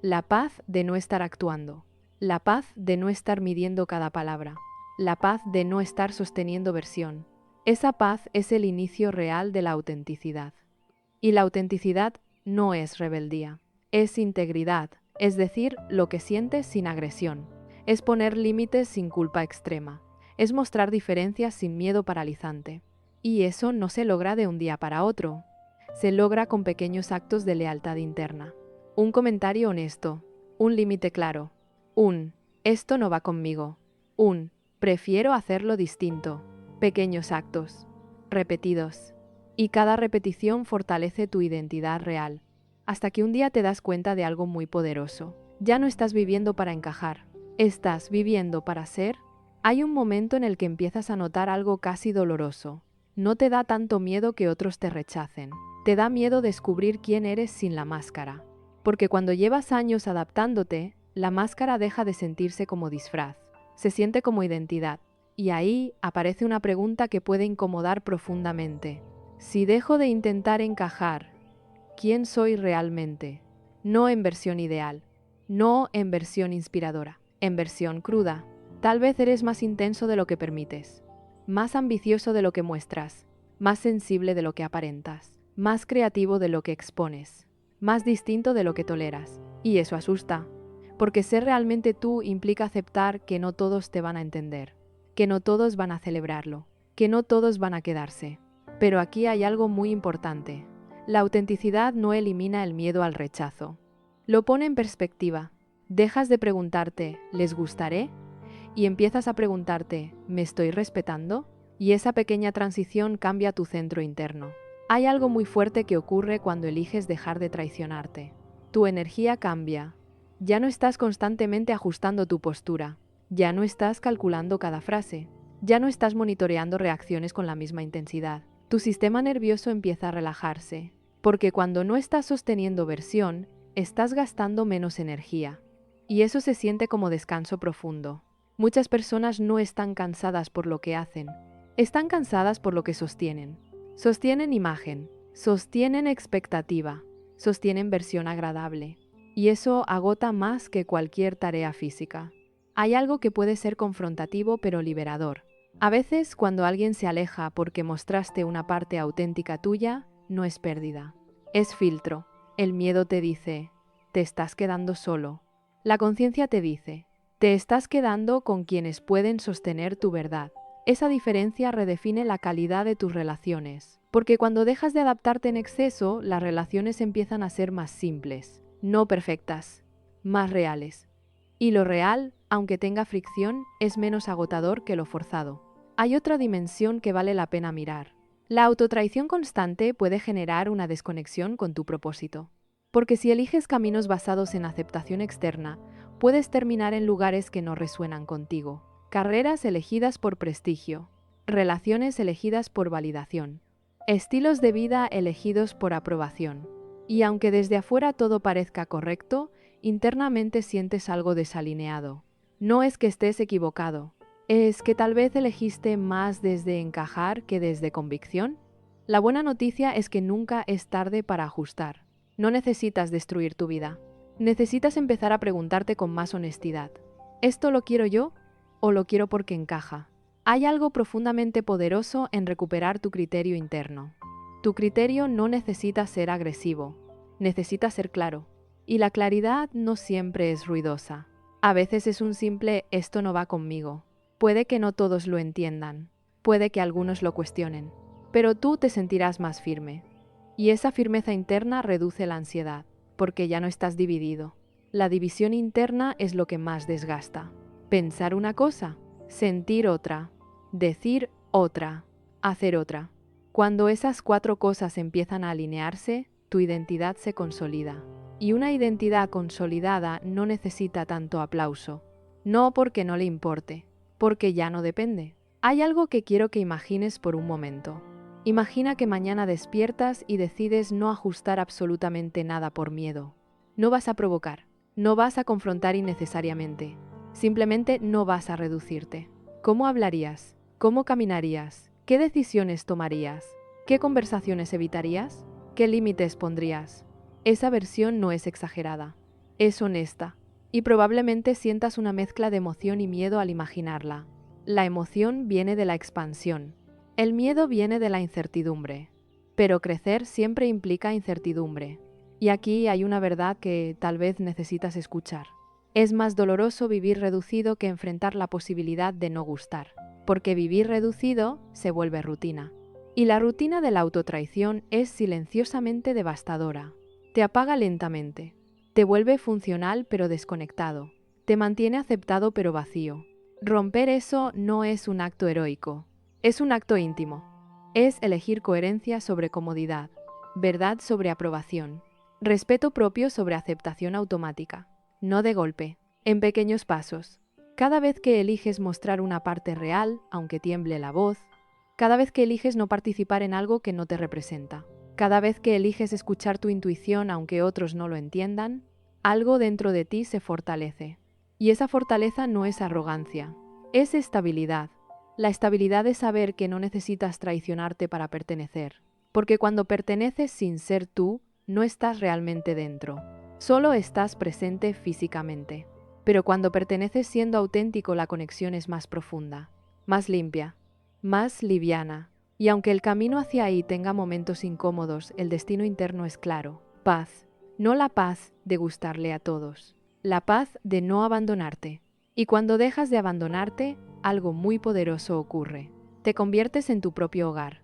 La paz de no estar actuando, la paz de no estar midiendo cada palabra, la paz de no estar sosteniendo versión. Esa paz es el inicio real de la autenticidad. Y la autenticidad no es rebeldía, es integridad, es decir, lo que sientes sin agresión. Es poner límites sin culpa extrema, es mostrar diferencias sin miedo paralizante. Y eso no se logra de un día para otro, se logra con pequeños actos de lealtad interna. Un comentario honesto, un límite claro, esto no va conmigo, prefiero hacerlo distinto. Pequeños actos, repetidos. Y cada repetición fortalece tu identidad real, hasta que un día te das cuenta de algo muy poderoso. Ya no estás viviendo para encajar, estás viviendo para ser. Hay un momento en el que empiezas a notar algo casi doloroso. No te da tanto miedo que otros te rechacen. Te da miedo descubrir quién eres sin la máscara. Porque cuando llevas años adaptándote, la máscara deja de sentirse como disfraz. Se siente como identidad. Y ahí aparece una pregunta que puede incomodar profundamente. Si dejo de intentar encajar, ¿quién soy realmente? No en versión ideal, no en versión inspiradora, en versión cruda. Tal vez eres más intenso de lo que permites, más ambicioso de lo que muestras, más sensible de lo que aparentas, más creativo de lo que expones, más distinto de lo que toleras. Y eso asusta, porque ser realmente tú implica aceptar que no todos te van a entender, que no todos van a celebrarlo, que no todos van a quedarse. Pero aquí hay algo muy importante. La autenticidad no elimina el miedo al rechazo. Lo pone en perspectiva. Dejas de preguntarte, ¿les gustaré? Y empiezas a preguntarte, ¿me estoy respetando? Y esa pequeña transición cambia tu centro interno. Hay algo muy fuerte que ocurre cuando eliges dejar de traicionarte. Tu energía cambia. Ya no estás constantemente ajustando tu postura. Ya no estás calculando cada frase. Ya no estás monitoreando reacciones con la misma intensidad. Tu sistema nervioso empieza a relajarse, porque cuando no estás sosteniendo versión, estás gastando menos energía. Y eso se siente como descanso profundo. Muchas personas no están cansadas por lo que hacen, están cansadas por lo que sostienen. Sostienen imagen, sostienen expectativa, sostienen versión agradable. Y eso agota más que cualquier tarea física. Hay algo que puede ser confrontativo pero liberador. A veces, cuando alguien se aleja porque mostraste una parte auténtica tuya, no es pérdida. Es filtro. El miedo te dice, te estás quedando solo. La conciencia te dice, te estás quedando con quienes pueden sostener tu verdad. Esa diferencia redefine la calidad de tus relaciones, porque cuando dejas de adaptarte en exceso, las relaciones empiezan a ser más simples, no perfectas, más reales. Y lo real, aunque tenga fricción, es menos agotador que lo forzado. Hay otra dimensión que vale la pena mirar. La autotraición constante puede generar una desconexión con tu propósito. Porque si eliges caminos basados en aceptación externa, puedes terminar en lugares que no resuenan contigo. Carreras elegidas por prestigio, relaciones elegidas por validación, estilos de vida elegidos por aprobación. Y aunque desde afuera todo parezca correcto, internamente sientes algo desalineado. No es que estés equivocado, es que tal vez elegiste más desde encajar que desde convicción. La buena noticia es que nunca es tarde para ajustar. No necesitas destruir tu vida. Necesitas empezar a preguntarte con más honestidad. ¿Esto lo quiero yo o lo quiero porque encaja? Hay algo profundamente poderoso en recuperar tu criterio interno. Tu criterio no necesita ser agresivo, necesita ser claro. Y la claridad no siempre es ruidosa. A veces es un simple esto no va conmigo. Puede que no todos lo entiendan, puede que algunos lo cuestionen, pero tú te sentirás más firme. Y esa firmeza interna reduce la ansiedad, porque ya no estás dividido. La división interna es lo que más desgasta. Pensar una cosa, sentir otra, decir otra, hacer otra. Cuando esas 4 cosas empiezan a alinearse, tu identidad se consolida. Y una identidad consolidada no necesita tanto aplauso. No porque no le importe, porque ya no depende. Hay algo que quiero que imagines por un momento. Imagina que mañana despiertas y decides no ajustar absolutamente nada por miedo. No vas a provocar, no vas a confrontar innecesariamente, simplemente no vas a reducirte. ¿Cómo hablarías? ¿Cómo caminarías? ¿Qué decisiones tomarías? ¿Qué conversaciones evitarías? ¿Qué límites pondrías? Esa versión no es exagerada, es honesta, y probablemente sientas una mezcla de emoción y miedo al imaginarla. La emoción viene de la expansión, el miedo viene de la incertidumbre, pero crecer siempre implica incertidumbre. Y aquí hay una verdad que tal vez necesitas escuchar. Es más doloroso vivir reducido que enfrentar la posibilidad de no gustar, porque vivir reducido se vuelve rutina. Y la rutina de la autotraición es silenciosamente devastadora. Te apaga lentamente, te vuelve funcional pero desconectado, te mantiene aceptado pero vacío. Romper eso no es un acto heroico, es un acto íntimo. Es elegir coherencia sobre comodidad, verdad sobre aprobación, respeto propio sobre aceptación automática. no de golpe, en pequeños pasos. Cada vez que eliges mostrar una parte real, aunque tiemble la voz, cada vez que eliges no participar en algo que no te representa, cada vez que eliges escuchar tu intuición aunque otros no lo entiendan, algo dentro de ti se fortalece. Y esa fortaleza no es arrogancia, es estabilidad. La estabilidad es saber que no necesitas traicionarte para pertenecer, porque cuando perteneces sin ser tú, no estás realmente dentro, solo estás presente físicamente. Pero cuando perteneces siendo auténtico, la conexión es más profunda, más limpia, más liviana. Y aunque el camino hacia ahí tenga momentos incómodos, el destino interno es claro, paz. No la paz de gustarle a todos, la paz de no abandonarte. Y cuando dejas de abandonarte, algo muy poderoso ocurre. Te conviertes en tu propio hogar.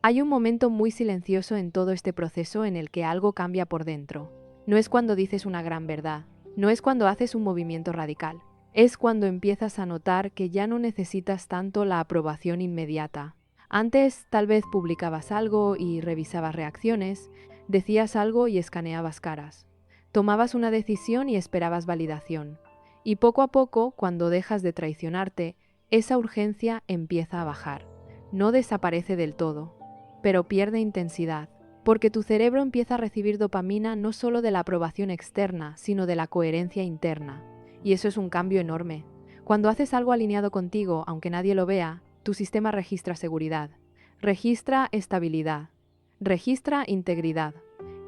Hay un momento muy silencioso en todo este proceso en el que algo cambia por dentro. No es cuando dices una gran verdad, no es cuando haces un movimiento radical. Es cuando empiezas a notar que ya no necesitas tanto la aprobación inmediata. Antes tal vez publicabas algo y revisabas reacciones, decías algo y escaneabas caras. Tomabas una decisión y esperabas validación. Y poco a poco, cuando dejas de traicionarte, esa urgencia empieza a bajar. No desaparece del todo, pero pierde intensidad, porque tu cerebro empieza a recibir dopamina no solo de la aprobación externa, sino de la coherencia interna. Y eso es un cambio enorme. Cuando haces algo alineado contigo, aunque nadie lo vea, tu sistema registra seguridad, registra estabilidad, registra integridad.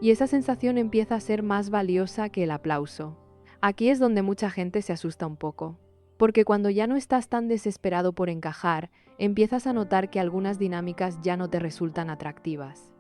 Y esa sensación empieza a ser más valiosa que el aplauso. Aquí es donde mucha gente se asusta un poco, porque cuando ya no estás tan desesperado por encajar, empiezas a notar que algunas dinámicas ya no te resultan atractivas.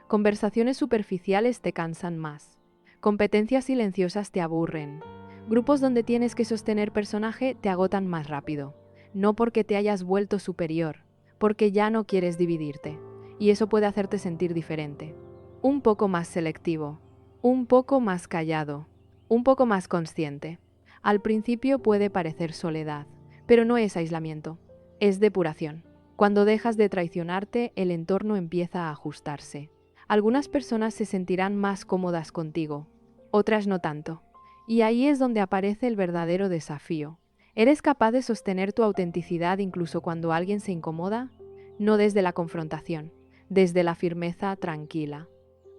Conversaciones superficiales te cansan más. Competencias silenciosas te aburren. Grupos donde tienes que sostener personaje te agotan más rápido. No porque te hayas vuelto superior, porque ya no quieres dividirte. Y eso puede hacerte sentir diferente. Un poco más selectivo, un poco más callado, un poco más consciente. Al principio puede parecer soledad, pero no es aislamiento, es depuración. Cuando dejas de traicionarte, el entorno empieza a ajustarse. Algunas personas se sentirán más cómodas contigo, otras no tanto. Y ahí es donde aparece el verdadero desafío. ¿Eres capaz de sostener tu autenticidad incluso cuando alguien se incomoda? No desde la confrontación, desde la firmeza tranquila.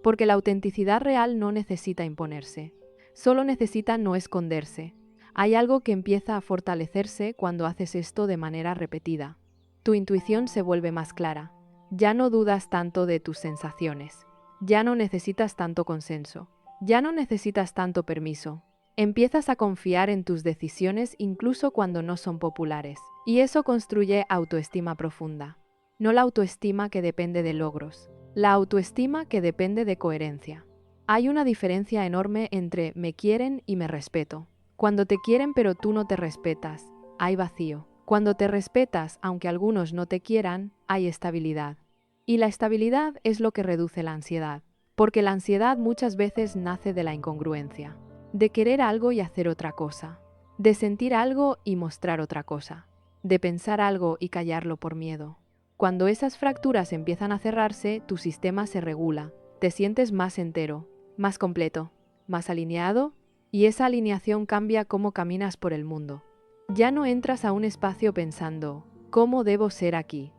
Porque la autenticidad real no necesita imponerse, solo necesita no esconderse. Hay algo que empieza a fortalecerse cuando haces esto de manera repetida. Tu intuición se vuelve más clara. Ya no dudas tanto de tus sensaciones. Ya no necesitas tanto consenso. Ya no necesitas tanto permiso. Empiezas a confiar en tus decisiones incluso cuando no son populares. Y eso construye autoestima profunda. No la autoestima que depende de logros, la autoestima que depende de coherencia. Hay una diferencia enorme entre me quieren y me respeto. Cuando te quieren pero tú no te respetas, hay vacío. Cuando te respetas, aunque algunos no te quieran, hay estabilidad. Y la estabilidad es lo que reduce la ansiedad, porque la ansiedad muchas veces nace de la incongruencia, de querer algo y hacer otra cosa, de sentir algo y mostrar otra cosa, de pensar algo y callarlo por miedo. Cuando esas fracturas empiezan a cerrarse, tu sistema se regula, te sientes más entero, más completo, más alineado, y esa alineación cambia cómo caminas por el mundo. Ya no entras a un espacio pensando, ¿cómo debo ser aquí?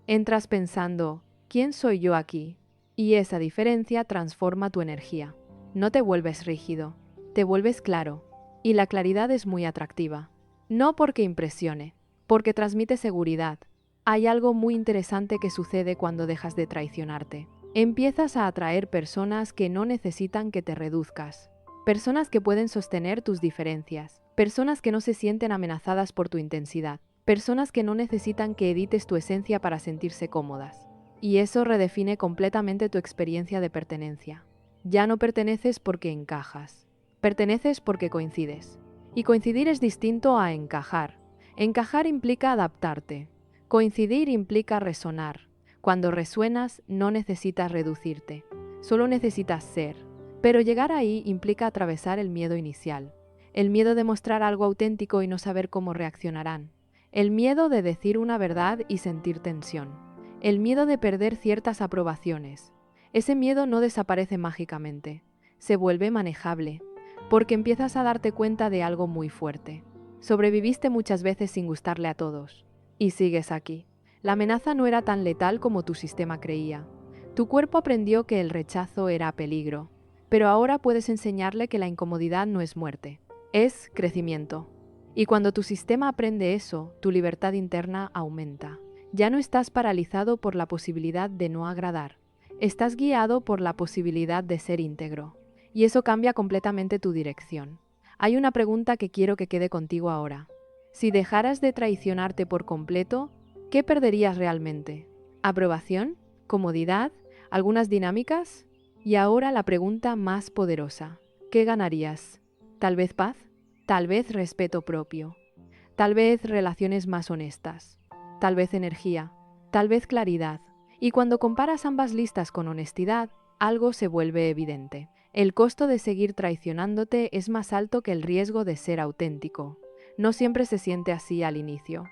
Entras pensando, ¿quién soy yo aquí? Y esa diferencia transforma tu energía. No te vuelves rígido, te vuelves claro, y la claridad es muy atractiva. No porque impresione, porque transmite seguridad. Hay algo muy interesante que sucede cuando dejas de traicionarte. Empiezas a atraer personas que no necesitan que te reduzcas. Personas que pueden sostener tus diferencias. Personas que no se sienten amenazadas por tu intensidad. Personas que no necesitan que edites tu esencia para sentirse cómodas. Y eso redefine completamente tu experiencia de pertenencia. Ya no perteneces porque encajas. Perteneces porque coincides. Y coincidir es distinto a encajar. Encajar implica adaptarte. Coincidir implica resonar. Cuando resuenas, no necesitas reducirte. Solo necesitas ser. Pero llegar ahí implica atravesar el miedo inicial. El miedo de mostrar algo auténtico y no saber cómo reaccionarán. El miedo de decir una verdad y sentir tensión. El miedo de perder ciertas aprobaciones. Ese miedo no desaparece mágicamente. Se vuelve manejable. porque empiezas a darte cuenta de algo muy fuerte. Sobreviviste muchas veces sin gustarle a todos. Y sigues aquí. La amenaza no era tan letal como tu sistema creía. Tu cuerpo aprendió que el rechazo era peligro, pero ahora puedes enseñarle que la incomodidad no es muerte, es crecimiento. Y cuando tu sistema aprende eso, tu libertad interna aumenta. Ya no estás paralizado por la posibilidad de no agradar. Estás guiado por la posibilidad de ser íntegro. Y eso cambia completamente tu dirección. Hay una pregunta que quiero que quede contigo ahora. Si dejaras de traicionarte por completo, ¿qué perderías realmente? ¿Aprobación? ¿Comodidad? ¿Algunas dinámicas? Y ahora la pregunta más poderosa. ¿Qué ganarías? ¿Tal vez paz? ¿Tal vez respeto propio? ¿Tal vez relaciones más honestas? ¿Tal vez energía? ¿Tal vez claridad? Y cuando comparas ambas listas con honestidad, algo se vuelve evidente. El costo de seguir traicionándote es más alto que el riesgo de ser auténtico. No siempre se siente así al inicio,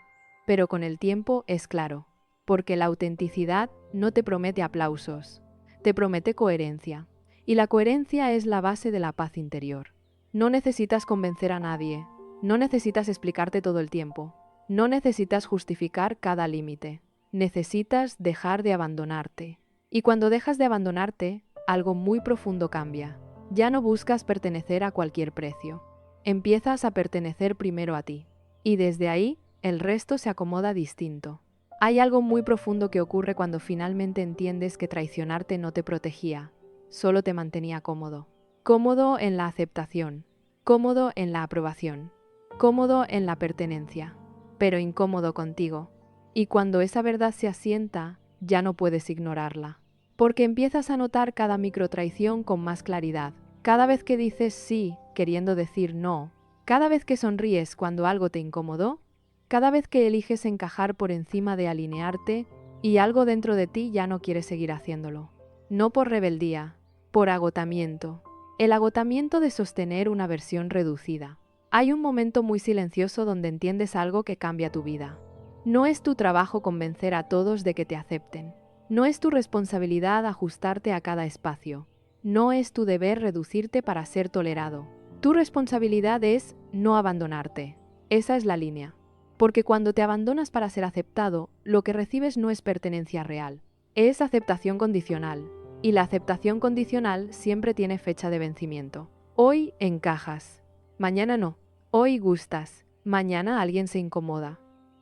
pero con el tiempo es claro, porque la autenticidad no te promete aplausos, te promete coherencia. Y la coherencia es la base de la paz interior. No necesitas convencer a nadie, no necesitas explicarte todo el tiempo, no necesitas justificar cada límite, necesitas dejar de abandonarte. Y cuando dejas de abandonarte, algo muy profundo cambia. Ya no buscas pertenecer a cualquier precio. Empiezas a pertenecer primero a ti. Y desde ahí, el resto se acomoda distinto. Hay algo muy profundo que ocurre cuando finalmente entiendes que traicionarte no te protegía, solo te mantenía cómodo. Cómodo en la aceptación, cómodo en la aprobación, cómodo en la pertenencia, pero incómodo contigo. Y cuando esa verdad se asienta, ya no puedes ignorarla. Porque empiezas a notar cada microtraición con más claridad. Cada vez que dices sí, queriendo decir no, cada vez que sonríes cuando algo te incomodó, cada vez que eliges encajar por encima de alinearte y algo dentro de ti ya no quiere seguir haciéndolo. No por rebeldía, por agotamiento. El agotamiento de sostener una versión reducida. Hay un momento muy silencioso donde entiendes algo que cambia tu vida. No es tu trabajo convencer a todos de que te acepten. No es tu responsabilidad ajustarte a cada espacio. No es tu deber reducirte para ser tolerado. Tu responsabilidad es no abandonarte. Esa es la línea. Porque cuando te abandonas para ser aceptado, lo que recibes no es pertenencia real. Es aceptación condicional. Y la aceptación condicional siempre tiene fecha de vencimiento. Hoy encajas. Mañana no. Hoy gustas. Mañana alguien se incomoda.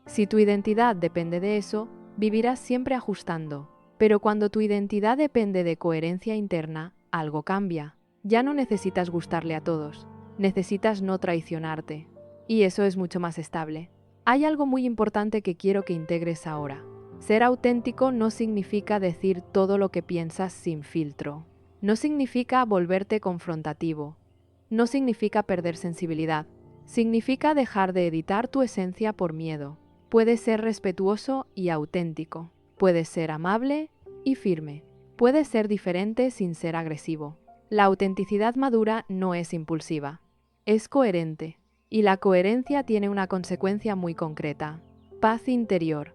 Si tu identidad depende de eso, vivirás siempre ajustando. Pero cuando tu identidad depende de coherencia interna, algo cambia. Ya no necesitas gustarle a todos, necesitas no traicionarte. Y eso es mucho más estable. Hay algo muy importante que quiero que integres ahora. Ser auténtico no significa decir todo lo que piensas sin filtro. No significa volverte confrontativo. No significa perder sensibilidad. Significa dejar de editar tu esencia por miedo. Puedes ser respetuoso y auténtico. Puedes ser amable y firme. Puedes ser diferente sin ser agresivo. La autenticidad madura no es impulsiva, es coherente. Y la coherencia tiene una consecuencia muy concreta. Paz interior.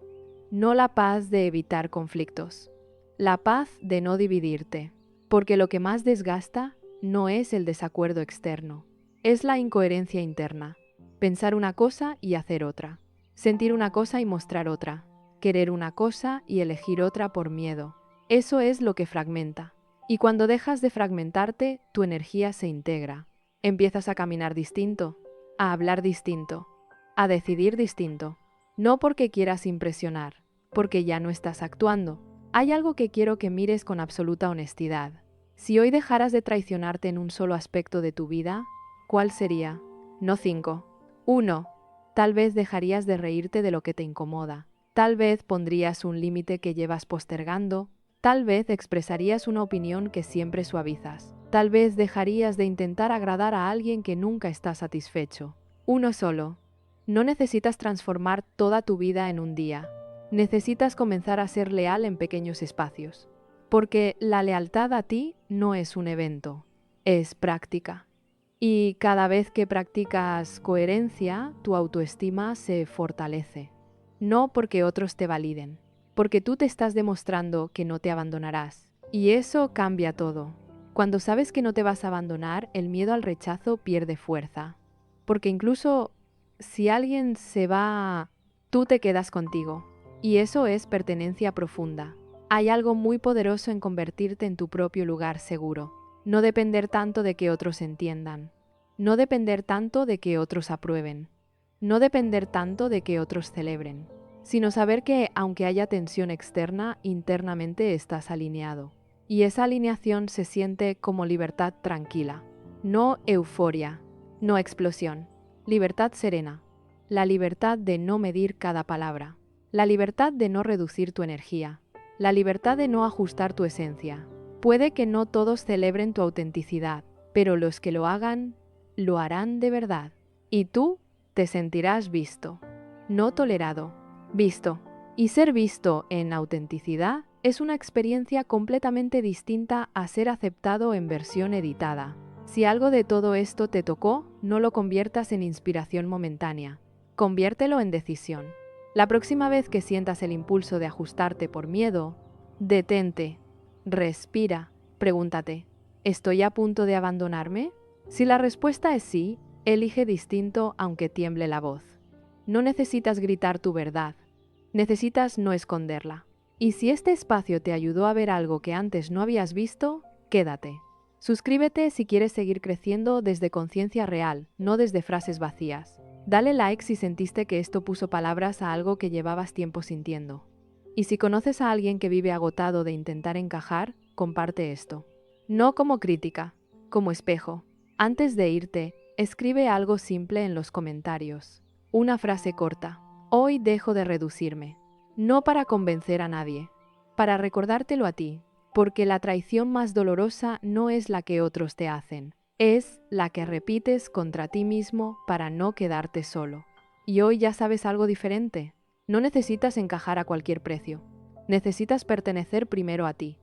No la paz de evitar conflictos. La paz de no dividirte. Porque lo que más desgasta no es el desacuerdo externo. Es la incoherencia interna. Pensar una cosa y hacer otra. Sentir una cosa y mostrar otra. Querer una cosa y elegir otra por miedo. Eso es lo que fragmenta. Y cuando dejas de fragmentarte, tu energía se integra. Empiezas a caminar distinto, a hablar distinto, a decidir distinto. No porque quieras impresionar, porque ya no estás actuando. Hay algo que quiero que mires con absoluta honestidad. Si hoy dejaras de traicionarte en un solo aspecto de tu vida, ¿cuál sería? No 5. 1. Tal vez dejarías de reírte de lo que te incomoda. Tal vez pondrías un límite que llevas postergando. Tal vez expresarías una opinión que siempre suavizas. Tal vez dejarías de intentar agradar a alguien que nunca está satisfecho. Uno solo. No necesitas transformar toda tu vida en un día. Necesitas comenzar a ser leal en pequeños espacios. Porque la lealtad a ti no es un evento, es práctica. Y cada vez que practicas coherencia, tu autoestima se fortalece. No porque otros te validen, porque tú te estás demostrando que no te abandonarás. Y eso cambia todo. Cuando sabes que no te vas a abandonar, el miedo al rechazo pierde fuerza. Porque incluso si alguien se va, tú te quedas contigo. Y eso es pertenencia profunda. Hay algo muy poderoso en convertirte en tu propio lugar seguro. No depender tanto de que otros entiendan. No depender tanto de que otros aprueben. No depender tanto de que otros celebren. Sino saber que, aunque haya tensión externa, internamente estás alineado. Y esa alineación se siente como libertad tranquila. No euforia, no explosión. Libertad serena. La libertad de no medir cada palabra. La libertad de no reducir tu energía. La libertad de no ajustar tu esencia. Puede que no todos celebren tu autenticidad, pero los que lo hagan, lo harán de verdad. Y tú te sentirás visto, no tolerado, visto. Y ser visto en autenticidad es una experiencia completamente distinta a ser aceptado en versión editada. Si algo de todo esto te tocó, no lo conviertas en inspiración momentánea. Conviértelo en decisión. La próxima vez que sientas el impulso de ajustarte por miedo, detente, respira, pregúntate, ¿estoy a punto de abandonarme? Si la respuesta es sí, elige distinto aunque tiemble la voz. No necesitas gritar tu verdad, necesitas no esconderla. Y si este espacio te ayudó a ver algo que antes no habías visto, quédate. Suscríbete si quieres seguir creciendo desde conciencia real, no desde frases vacías. Dale like si sentiste que esto puso palabras a algo que llevabas tiempo sintiendo. Y si conoces a alguien que vive agotado de intentar encajar, comparte esto. No como crítica, como espejo. Antes de irte, escribe algo simple en los comentarios. Una frase corta. Hoy dejo de reducirme. No para convencer a nadie, para recordártelo a ti, porque la traición más dolorosa no es la que otros te hacen, es la que repites contra ti mismo para no quedarte solo. Y hoy ya sabes algo diferente. No necesitas encajar a cualquier precio. Necesitas pertenecer primero a ti.